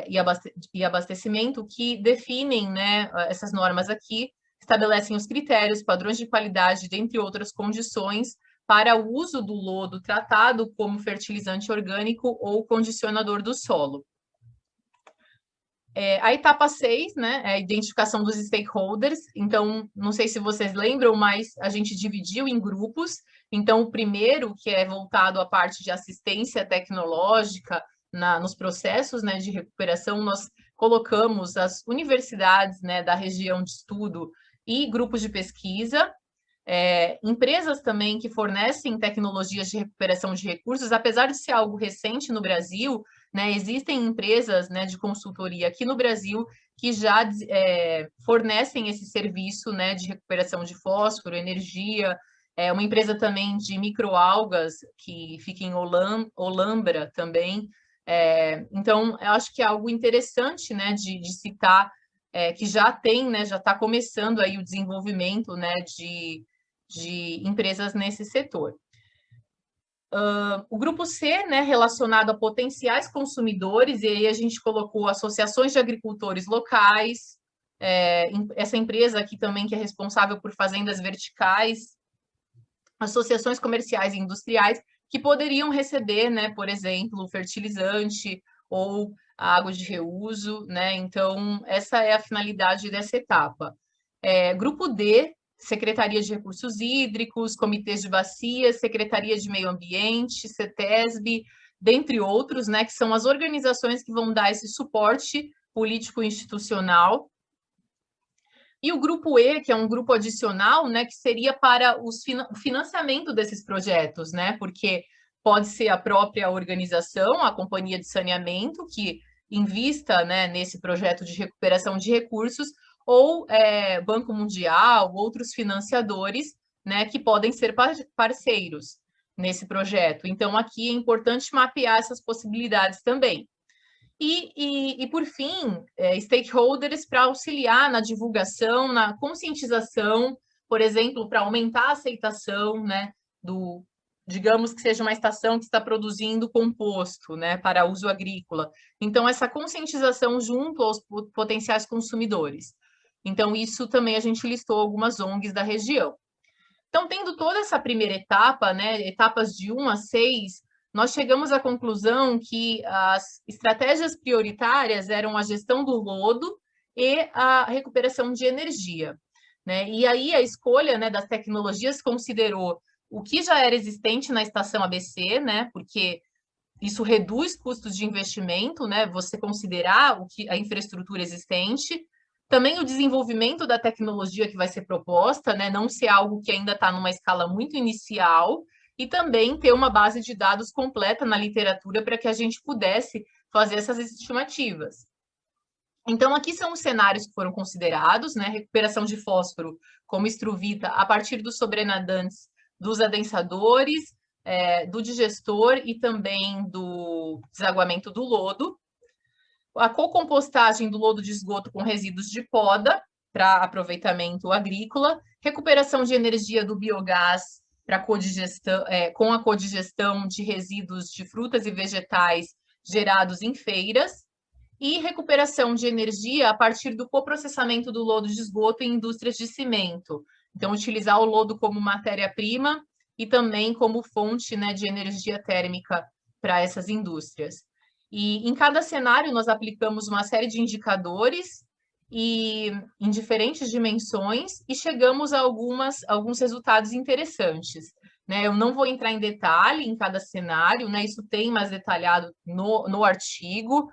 e Abastecimento que definem, né, essas normas aqui, estabelecem os critérios, padrões de qualidade, dentre outras condições, para o uso do lodo tratado como fertilizante orgânico ou condicionador do solo. A etapa 6, né, é a identificação dos stakeholders. Então, não sei se vocês lembram, mas a gente dividiu em grupos. Então, o primeiro, que é voltado à parte de assistência tecnológica nos processos, né, de recuperação, nós colocamos as universidades, né, da região de estudo e grupos de pesquisa, empresas também que fornecem tecnologias de recuperação de recursos. Apesar de ser algo recente no Brasil, né, existem empresas, né, de consultoria aqui no Brasil que já fornecem esse serviço, né, de recuperação de fósforo, energia. Uma empresa também de microalgas que fica em Olambra também. Então, eu acho que é algo interessante, né, de citar, que já tem, né, já está começando aí o desenvolvimento, né, de empresas nesse setor. O grupo C, né, relacionado a potenciais consumidores, e aí a gente colocou associações de agricultores locais, essa empresa aqui também que é responsável por fazendas verticais, associações comerciais e industriais que poderiam receber, né, por exemplo, fertilizante ou água de reuso, né? Então, essa é a finalidade dessa etapa. Grupo D, Secretaria de Recursos Hídricos, Comitês de Bacias, Secretaria de Meio Ambiente, CETESB, dentre outros, né, que são as organizações que vão dar esse suporte político-institucional. E o grupo E, que é um grupo adicional, né, que seria para o financiamento desses projetos, né, porque pode ser a própria organização, a companhia de saneamento, que invista, né, nesse projeto de recuperação de recursos, ou Banco Mundial, outros financiadores, né, que podem ser parceiros nesse projeto. Então, aqui é importante mapear essas possibilidades também. E por fim, stakeholders para auxiliar na divulgação, na conscientização, por exemplo, para aumentar a aceitação, né, digamos que seja uma estação que está produzindo composto, né, para uso agrícola. Então, essa conscientização junto aos potenciais consumidores. Então, isso também a gente listou algumas ONGs da região. Então, tendo toda essa primeira etapa, né, etapas de 1 a 6, nós chegamos à conclusão que as estratégias prioritárias eram a gestão do lodo e a recuperação de energia, né? E aí a escolha, né, das tecnologias considerou o que já era existente na estação ABC, né? Porque isso reduz custos de investimento, né? Você considerar a infraestrutura existente, também o desenvolvimento da tecnologia que vai ser proposta, né? Não ser algo que ainda está numa escala muito inicial, e também ter uma base de dados completa na literatura para que a gente pudesse fazer essas estimativas. Então, aqui são os cenários que foram considerados, né? Recuperação de fósforo como estruvita a partir dos sobrenadantes dos adensadores, do digestor e também do desaguamento do lodo. A cocompostagem do lodo de esgoto com resíduos de poda para aproveitamento agrícola, recuperação de energia do biogás para codigestão, com a codigestão de resíduos de frutas e vegetais gerados em feiras, e recuperação de energia a partir do coprocessamento do lodo de esgoto em indústrias de cimento. Então, utilizar o lodo como matéria-prima e também como fonte, né, de energia térmica para essas indústrias. E em cada cenário nós aplicamos uma série de indicadores e em diferentes dimensões e chegamos a alguns resultados interessantes, né? Eu não vou entrar em detalhe em cada cenário, né? Isso tem mais detalhado no artigo,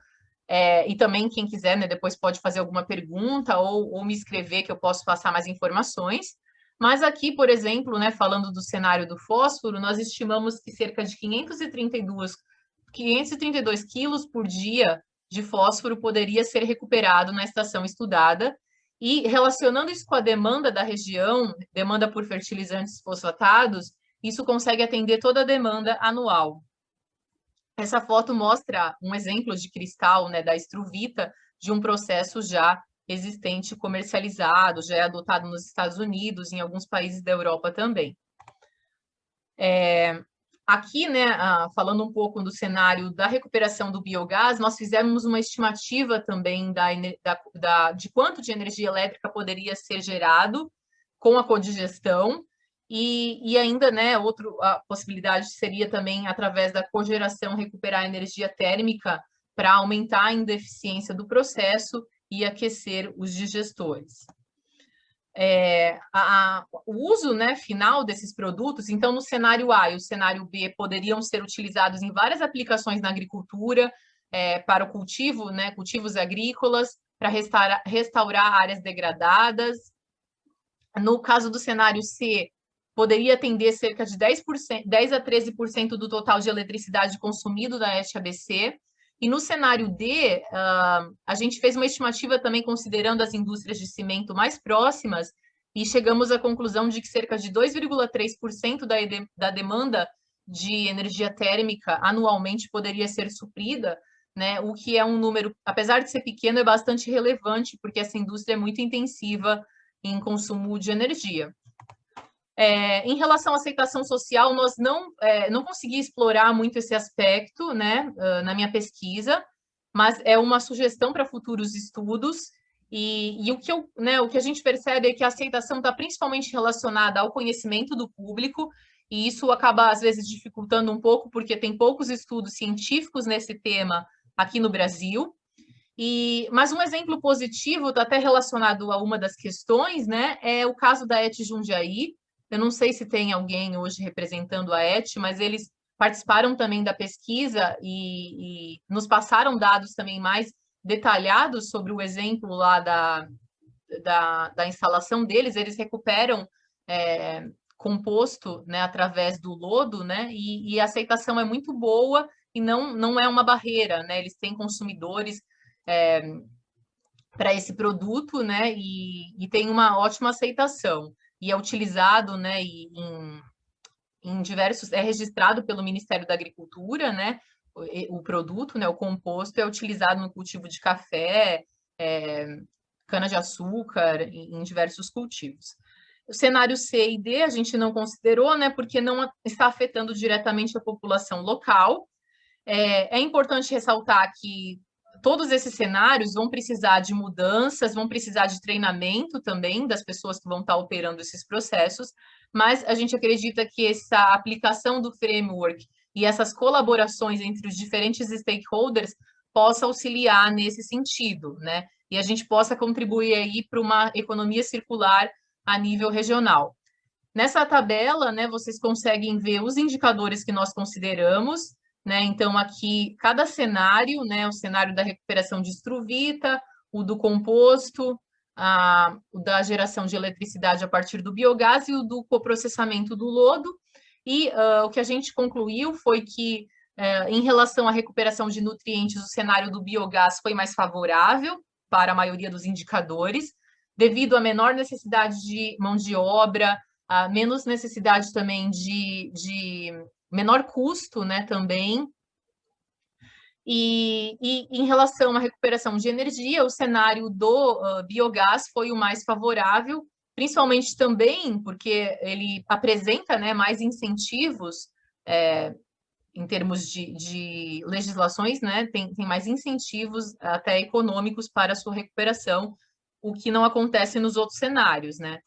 e também quem quiser, né, depois pode fazer alguma pergunta ou me escrever que eu posso passar mais informações. Mas aqui, por exemplo, né, falando do cenário do fósforo, nós estimamos que cerca de 532 quilos por dia de fósforo poderia ser recuperado na estação estudada, e relacionando isso com a demanda da região, demanda por fertilizantes fosfatados, isso consegue atender toda a demanda anual. Essa foto mostra um exemplo de cristal, né, da estruvita, de um processo já existente, comercializado, já é adotado nos Estados Unidos, em alguns países da Europa também. Aqui, né, falando um pouco do cenário da recuperação do biogás, nós fizemos uma estimativa também de quanto de energia elétrica poderia ser gerado com a codigestão, e ainda, né, a possibilidade seria também, através da cogeração, recuperar energia térmica para aumentar a ineficiência do processo e aquecer os digestores. O uso, né, final desses produtos, então, no cenário A e o cenário B poderiam ser utilizados em várias aplicações na agricultura, para o cultivo, né, cultivos agrícolas, para restaurar áreas degradadas. No caso do cenário C, poderia atender cerca de 10 a 13% do total de eletricidade consumido da EST-ABC. E no cenário D, a gente fez uma estimativa também considerando as indústrias de cimento mais próximas e chegamos à conclusão de que cerca de 2,3% da demanda de energia térmica anualmente poderia ser suprida, né? O que é um número, apesar de ser pequeno, é bastante relevante, porque essa indústria é muito intensiva em consumo de energia. Em relação à aceitação social, nós não consegui explorar muito esse aspecto, né, na minha pesquisa, mas é uma sugestão para futuros estudos, e o que a gente percebe é que a aceitação está principalmente relacionada ao conhecimento do público, e isso acaba, às vezes, dificultando um pouco, porque tem poucos estudos científicos nesse tema aqui no Brasil. Mas um exemplo positivo, está até relacionado a uma das questões, né, é o caso da ET Jundiaí. Eu não sei se tem alguém hoje representando a ET, mas eles participaram também da pesquisa e nos passaram dados também mais detalhados sobre o exemplo lá da instalação deles. Eles recuperam composto, né, através do lodo, né, e a aceitação é muito boa e não é uma barreira, né, eles têm consumidores para esse produto, né, e tem uma ótima aceitação, e é utilizado, né, em diversos, é registrado pelo Ministério da Agricultura, né, o produto, né, o composto é utilizado no cultivo de café, cana-de-açúcar, em diversos cultivos. O cenário C e D a gente não considerou, né, porque não está afetando diretamente a população local. É importante ressaltar que todos esses cenários vão precisar de mudanças, vão precisar de treinamento também das pessoas que vão estar operando esses processos, mas a gente acredita que essa aplicação do framework e essas colaborações entre os diferentes stakeholders possa auxiliar nesse sentido, né? E a gente possa contribuir aí para uma economia circular a nível regional. Nessa tabela, né, vocês conseguem ver os indicadores que nós consideramos, né? Então, aqui, cada cenário, né? O cenário da recuperação de estruvita, o do composto, o da geração de eletricidade a partir do biogás e o do coprocessamento do lodo. E o que a gente concluiu foi que, em relação à recuperação de nutrientes, o cenário do biogás foi mais favorável para a maioria dos indicadores, devido à menor necessidade de mão de obra, a menos necessidade também de menor custo, né, também. E em relação à recuperação de energia, o cenário do biogás foi o mais favorável, principalmente também porque ele apresenta, né, mais incentivos em termos de legislações, né, tem mais incentivos até econômicos para a sua recuperação, o que não acontece nos outros cenários, né.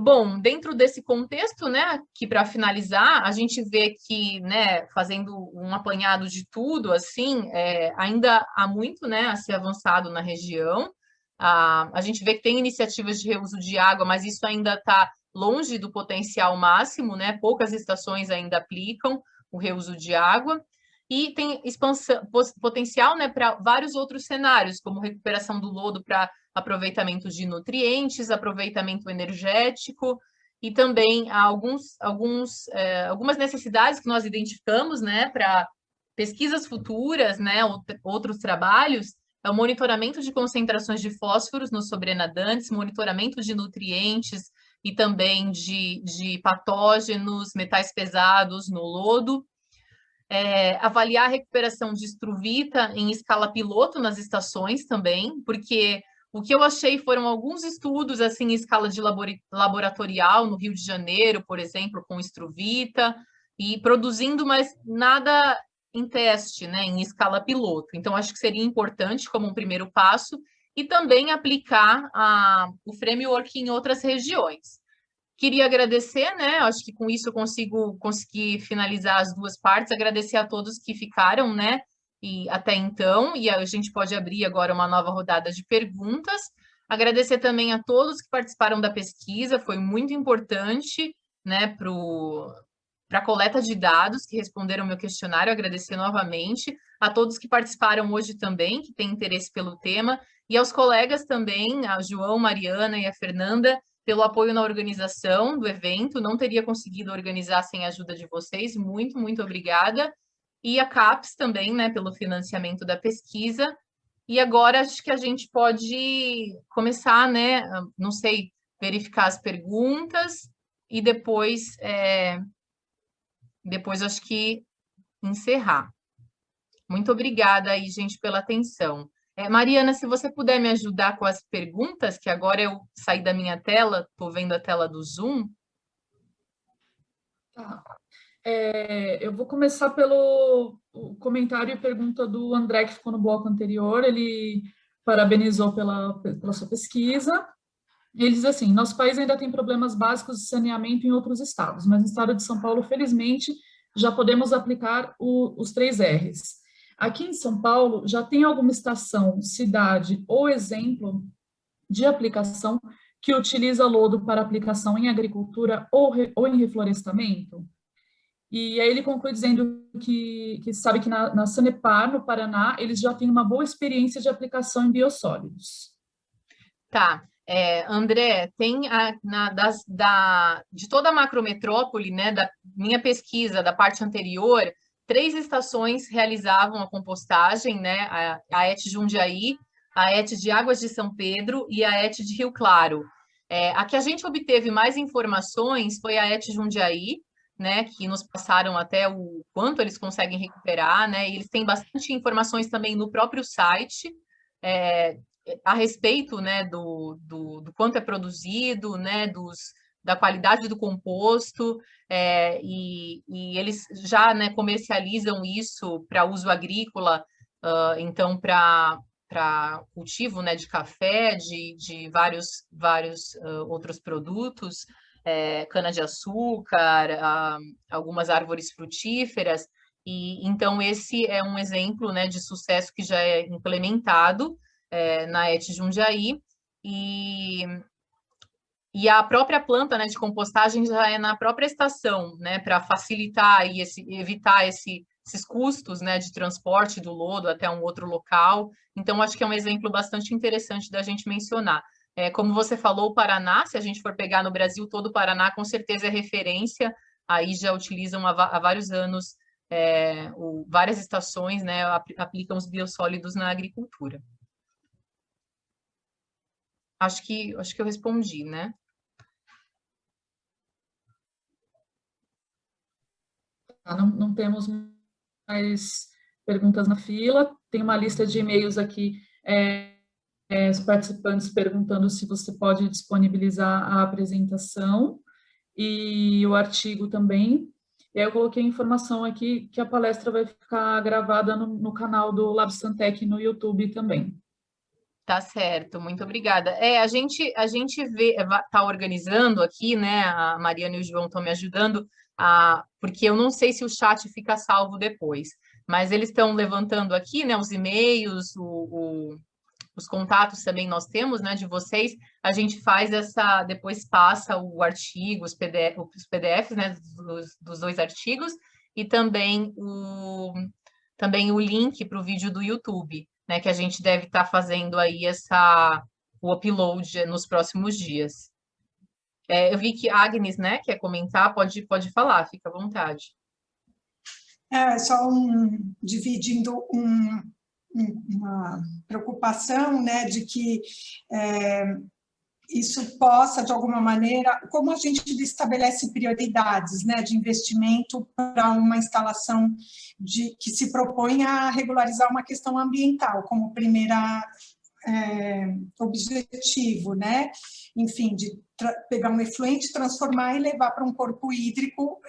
Bom, dentro desse contexto, né, que para finalizar, a gente vê que, né, fazendo um apanhado de tudo, assim, ainda há muito, né, a ser avançado na região. A gente vê que tem iniciativas de reuso de água, mas isso ainda está longe do potencial máximo, né, poucas estações ainda aplicam o reuso de água, e tem expansão, potencial, né, para vários outros cenários, como recuperação do lodo para aproveitamento de nutrientes, aproveitamento energético, e também algumas necessidades que nós identificamos, né, para pesquisas futuras, né, outros trabalhos, é o monitoramento de concentrações de fósforos nos sobrenadantes, monitoramento de nutrientes e também de patógenos, metais pesados no lodo, avaliar a recuperação de estruvita em escala piloto nas estações também, porque o que eu achei foram alguns estudos assim em escala de laboratorial no Rio de Janeiro, por exemplo, com estruvita, e produzindo, mas nada em teste, né, em escala piloto. Então, acho que seria importante como um primeiro passo e também aplicar o framework em outras regiões. Queria agradecer, né? Acho que com isso eu conseguir finalizar as duas partes, agradecer a todos que ficaram, né? E até então, e a gente pode abrir agora uma nova rodada de perguntas. Agradecer também a todos que participaram da pesquisa, foi muito importante, né, para a coleta de dados, que responderam ao meu questionário, agradecer novamente a todos que participaram hoje também, que têm interesse pelo tema, e aos colegas também, a João, Mariana e a Fernanda, pelo apoio na organização do evento, não teria conseguido organizar sem a ajuda de vocês, muito, muito obrigada. E a CAPES também, né, pelo financiamento da pesquisa. E agora acho que a gente pode começar, né, não sei, verificar as perguntas e depois acho que encerrar. Muito obrigada aí, gente, pela atenção. Mariana, se você puder me ajudar com as perguntas, que agora eu saí da minha tela, estou vendo a tela do Zoom. Tá. Eu vou começar pelo comentário e pergunta do André, que ficou no bloco anterior. Ele parabenizou pela sua pesquisa. Ele diz assim: nosso país ainda tem problemas básicos de saneamento em outros estados, mas no estado de São Paulo, felizmente, já podemos aplicar os 3 R's. Aqui em São Paulo, já tem alguma estação, cidade ou exemplo de aplicação que utiliza lodo para aplicação em agricultura ou em reflorestamento? E aí ele conclui dizendo que sabe que na Sanepar, no Paraná, eles já têm uma boa experiência de aplicação em biossólidos. Tá. André, tem de toda a macrometrópole, né, da minha pesquisa, da parte anterior, 3 estações realizavam a compostagem, né, a ET Jundiaí, a ET de Águas de São Pedro e a ET de Rio Claro. A que a gente obteve mais informações foi a ET Jundiaí, né, que nos passaram até o quanto eles conseguem recuperar, né, e eles têm bastante informações também no próprio site, a respeito, né, do quanto é produzido, né, da qualidade do composto, e eles já, né, comercializam isso para uso agrícola, então para cultivo, né, de café, de vários outros produtos, cana-de-açúcar, algumas árvores frutíferas, e então esse é um exemplo, né, de sucesso que já é implementado na ET Jundiaí, e a própria planta, né, de compostagem já é na própria estação, né, para facilitar e evitar esses custos, né, de transporte do lodo até um outro local. Então, acho que é um exemplo bastante interessante da gente mencionar. Como você falou, o Paraná, se a gente for pegar no Brasil todo, o Paraná com certeza é referência, aí já utilizam há vários anos, várias estações, né, aplicam os biossólidos na agricultura. Acho que eu respondi, né? Não temos mais perguntas na fila. Tem uma lista de e-mails aqui, os participantes perguntando se você pode disponibilizar a apresentação e o artigo também. E aí eu coloquei a informação aqui que a palestra vai ficar gravada no canal do Lab Santec no YouTube também. Tá certo, muito obrigada. A gente tá organizando aqui, né? A Mariana e o João estão me ajudando, porque eu não sei se o chat fica salvo depois, mas eles estão levantando aqui, né? Os e-mails, os contatos também nós temos, né? De vocês. A gente faz depois passa o artigo, os PDFs, né? Dos 2 artigos, e também o link para o vídeo do YouTube, né, que a gente deve estar fazendo aí o upload nos próximos dias. Eu vi que a Agnes, né, quer comentar, pode falar, fica à vontade. Só dividindo uma preocupação, né, de que isso possa, de alguma maneira, como a gente estabelece prioridades, né, de investimento para uma instalação que se propõe a regularizar uma questão ambiental, como primeira objetivo, né? Enfim, de pegar um efluente, transformar e levar para um corpo hídrico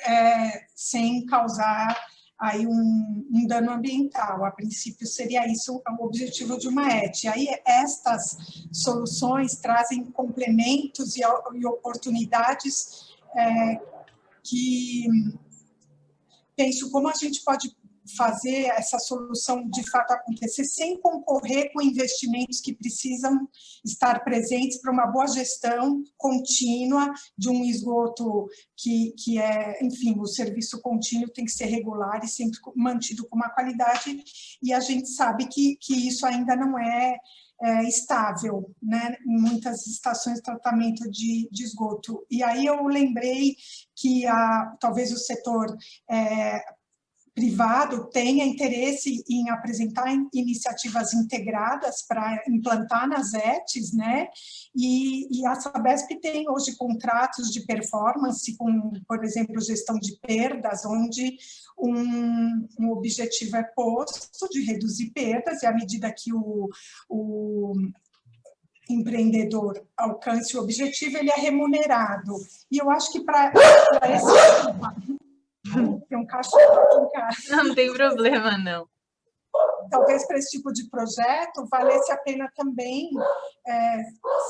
sem causar aí um dano ambiental. A princípio seria isso o objetivo de uma ET. Aí estas soluções trazem complementos e oportunidades que penso como a gente pode fazer essa solução de fato acontecer sem concorrer com investimentos que precisam estar presentes para uma boa gestão contínua de um esgoto que enfim, o serviço contínuo tem que ser regular e sempre mantido com uma qualidade, e a gente sabe que isso ainda não é estável, né, em muitas estações de tratamento de esgoto. E aí eu lembrei que talvez o setor privado tenha interesse em apresentar iniciativas integradas para implantar nas ETs, né? E a Sabesp tem hoje contratos de performance com, por exemplo, gestão de perdas, onde um objetivo é posto de reduzir perdas, e à medida que o empreendedor alcance o objetivo, ele é remunerado. E eu acho que para esse... Tem um cachorro aqui em casa. Não tem problema, não. Talvez para esse tipo de projeto valesse a pena também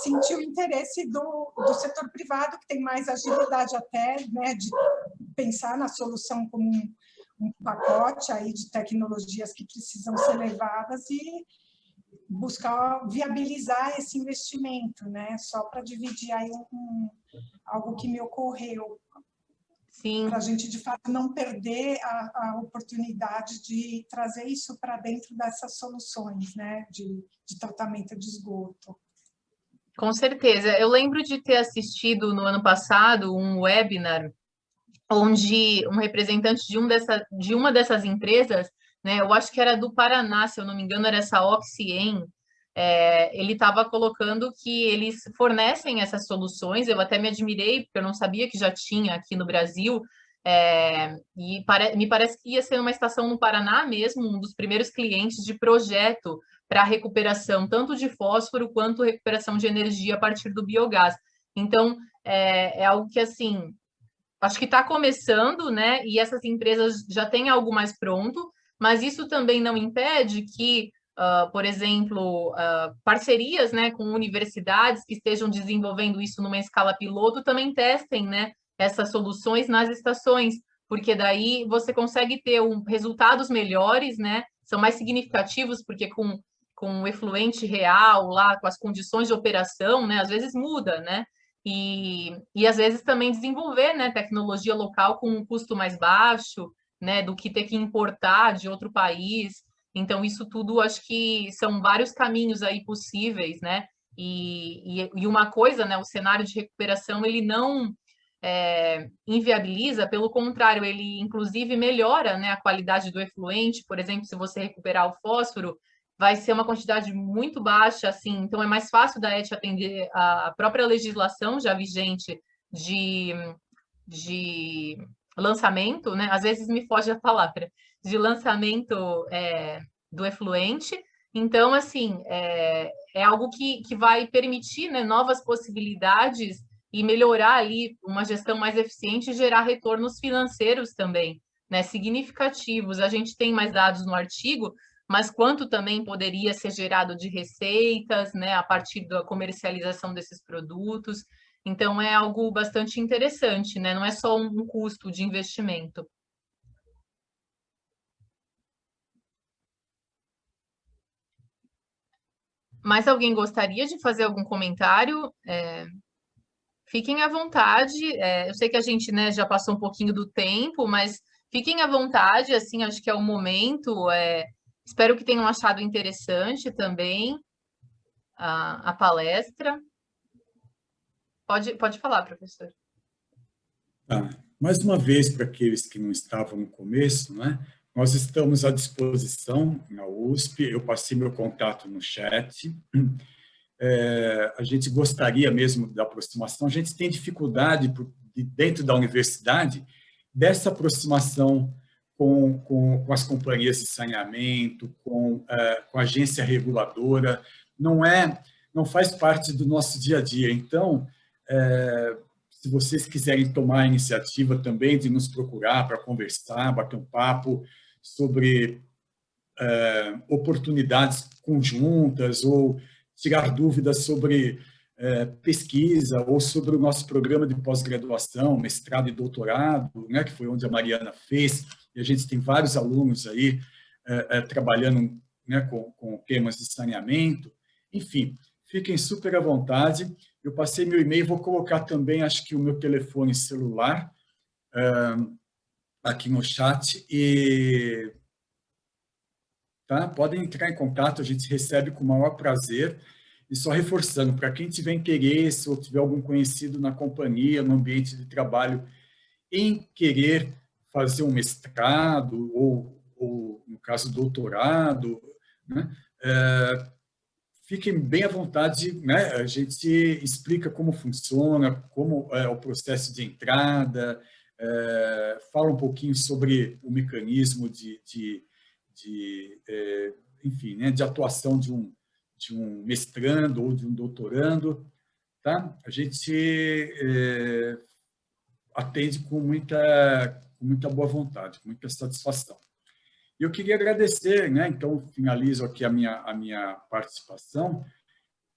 sentir o interesse do setor privado, que tem mais agilidade até, né, de pensar na solução como um pacote aí de tecnologias que precisam ser levadas e buscar viabilizar esse investimento, né? Só para dividir aí algo que me ocorreu. Para a gente, de fato, não perder a oportunidade de trazer isso para dentro dessas soluções, né, de tratamento de esgoto. Com certeza. Eu lembro de ter assistido no ano passado um webinar onde um representante de uma dessas empresas, né, eu acho que era do Paraná, se eu não me engano, era essa Oxien, ele estava colocando que eles fornecem essas soluções. Eu até me admirei, porque eu não sabia que já tinha aqui no Brasil, Me parece que ia ser uma estação no Paraná mesmo, um dos primeiros clientes de projeto para recuperação, tanto de fósforo quanto recuperação de energia a partir do biogás. Então, é algo que, assim, acho que está começando, né? E essas empresas já têm algo mais pronto, mas isso também não impede que, por exemplo, parcerias, né, com universidades que estejam desenvolvendo isso numa escala piloto também testem, né, essas soluções nas estações, porque daí você consegue ter resultados melhores, né? São mais significativos, porque com o efluente real lá, com as condições de operação, né? Às vezes muda, né? E às vezes também desenvolver, né, tecnologia local com um custo mais baixo, né, do que ter que importar de outro país. Então, isso tudo acho que são vários caminhos aí possíveis, né? E uma coisa, né, o cenário de recuperação, ele não inviabiliza, pelo contrário, ele inclusive melhora, né, a qualidade do efluente. Por exemplo, se você recuperar o fósforo, vai ser uma quantidade muito baixa, assim, então é mais fácil da ET atender a própria legislação já vigente de lançamento, né? Às vezes me foge a palavra, de lançamento do efluente. Então, assim, é algo que vai permitir, né, novas possibilidades e melhorar ali uma gestão mais eficiente e gerar retornos financeiros também, né, significativos. A gente tem mais dados no artigo, mas quanto também poderia ser gerado de receitas, né, a partir da comercialização desses produtos. Então, é algo bastante interessante, né? Não é só um custo de investimento. Mais alguém gostaria de fazer algum comentário? Fiquem à vontade. Eu sei que a gente, né, já passou um pouquinho do tempo, mas fiquem à vontade, assim, acho que é o momento. Espero que tenham achado interessante também a palestra. Pode falar, professor. Tá. Mais uma vez, para aqueles que não estavam no começo, né, nós estamos à disposição na USP, eu passei meu contato no chat. A gente gostaria mesmo da aproximação, a gente tem dificuldade dentro da universidade dessa aproximação com as companhias de saneamento, com a agência reguladora, não faz parte do nosso dia a dia. Então, se vocês quiserem tomar a iniciativa também de nos procurar para conversar, bater um papo sobre oportunidades conjuntas ou tirar dúvidas sobre pesquisa ou sobre o nosso programa de pós-graduação, mestrado e doutorado, né, que foi onde a Mariana fez, e a gente tem vários alunos aí trabalhando, né, com temas de saneamento. Enfim, fiquem super à vontade. Eu passei meu e-mail, vou colocar também, acho que o meu telefone celular aqui no chat, e tá? Podem entrar em contato, a gente recebe com o maior prazer. E só reforçando, para quem tiver interesse ou tiver algum conhecido na companhia, no ambiente de trabalho, em querer fazer um mestrado ou no caso, doutorado, né? Fiquem bem à vontade, né? A gente explica como funciona, como é o processo de entrada, fala um pouquinho sobre o mecanismo enfim, né, de atuação de um mestrando ou de um doutorando, tá? A gente atende com muita boa vontade, com muita satisfação. E eu queria agradecer, né? Então, finalizo aqui a minha participação,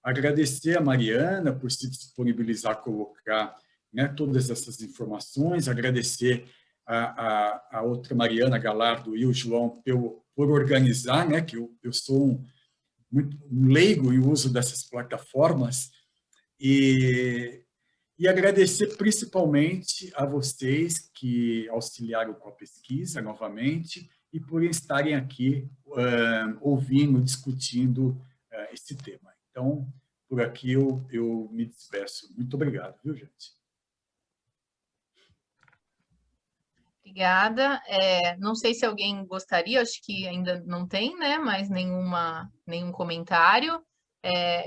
agradecer a Mariana por se disponibilizar a colocar, né, todas essas informações, agradecer a outra Mariana Galardo e o João por organizar, né, que eu sou um leigo em uso dessas plataformas, e agradecer principalmente a vocês que auxiliaram com a pesquisa novamente e por estarem aqui ouvindo, discutindo esse tema. Então, por aqui eu me despeço. Muito obrigado, viu, gente? Obrigada. Não sei se alguém gostaria, acho que ainda não tem, né? Mas nenhum comentário.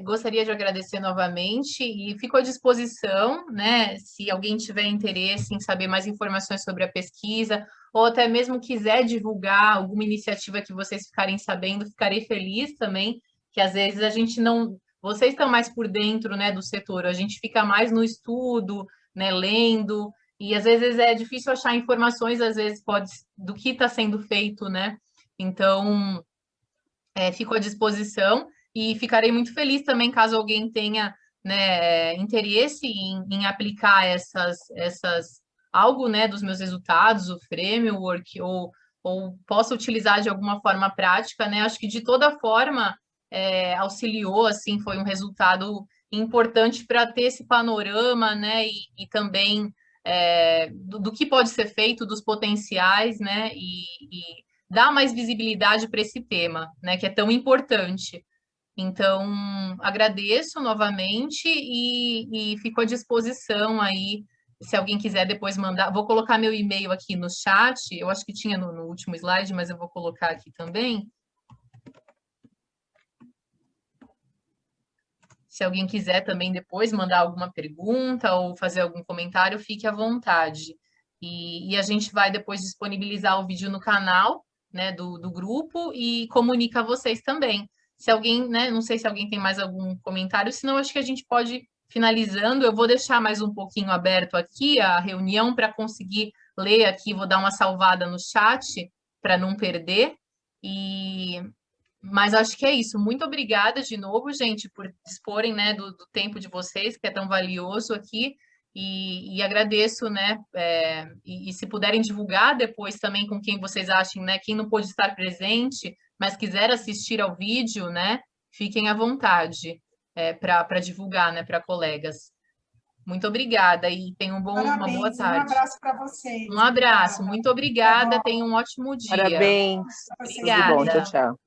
Gostaria de agradecer novamente e fico à disposição, né, se alguém tiver interesse em saber mais informações sobre a pesquisa, ou até mesmo quiser divulgar alguma iniciativa que vocês ficarem sabendo, ficarei feliz também, que às vezes a gente não... Vocês estão mais por dentro, né, do setor, a gente fica mais no estudo, né, lendo, e às vezes é difícil achar informações, às vezes do que está sendo feito, né? Então, fico à disposição. E ficarei muito feliz também caso alguém tenha, né, interesse em aplicar algo, né, dos meus resultados, o framework, ou possa utilizar de alguma forma prática, né? Acho que de toda forma auxiliou, assim, foi um resultado importante para ter esse panorama, né? E também do que pode ser feito, dos potenciais, né? E dar mais visibilidade para esse tema, né? Que é tão importante. Então, agradeço novamente e fico à disposição aí, se alguém quiser depois mandar. Vou colocar meu e-mail aqui no chat, eu acho que tinha no último slide, mas eu vou colocar aqui também. Se alguém quiser também depois mandar alguma pergunta ou fazer algum comentário, fique à vontade. E a gente vai depois disponibilizar o vídeo no canal, né, do grupo e comunica a vocês também. Se alguém, né, não sei se alguém tem mais algum comentário, senão acho que a gente pode ir finalizando. Eu vou deixar mais um pouquinho aberto aqui a reunião para conseguir ler aqui, vou dar uma salvada no chat para não perder. Mas acho que é isso. Muito obrigada de novo, gente, por disporem, né, do tempo de vocês, que é tão valioso aqui. E agradeço, né? E se puderem divulgar depois também com quem vocês achem, né? Quem não pôde estar presente, mas quiser assistir ao vídeo, né? Fiquem à vontade para divulgar, né? Para colegas. Muito obrigada e tenham uma boa tarde. Um abraço para vocês. Um abraço, obrigada. Muito obrigada. Tenham um ótimo dia. Parabéns. Obrigada. Tudo de bom. Tchau, tchau.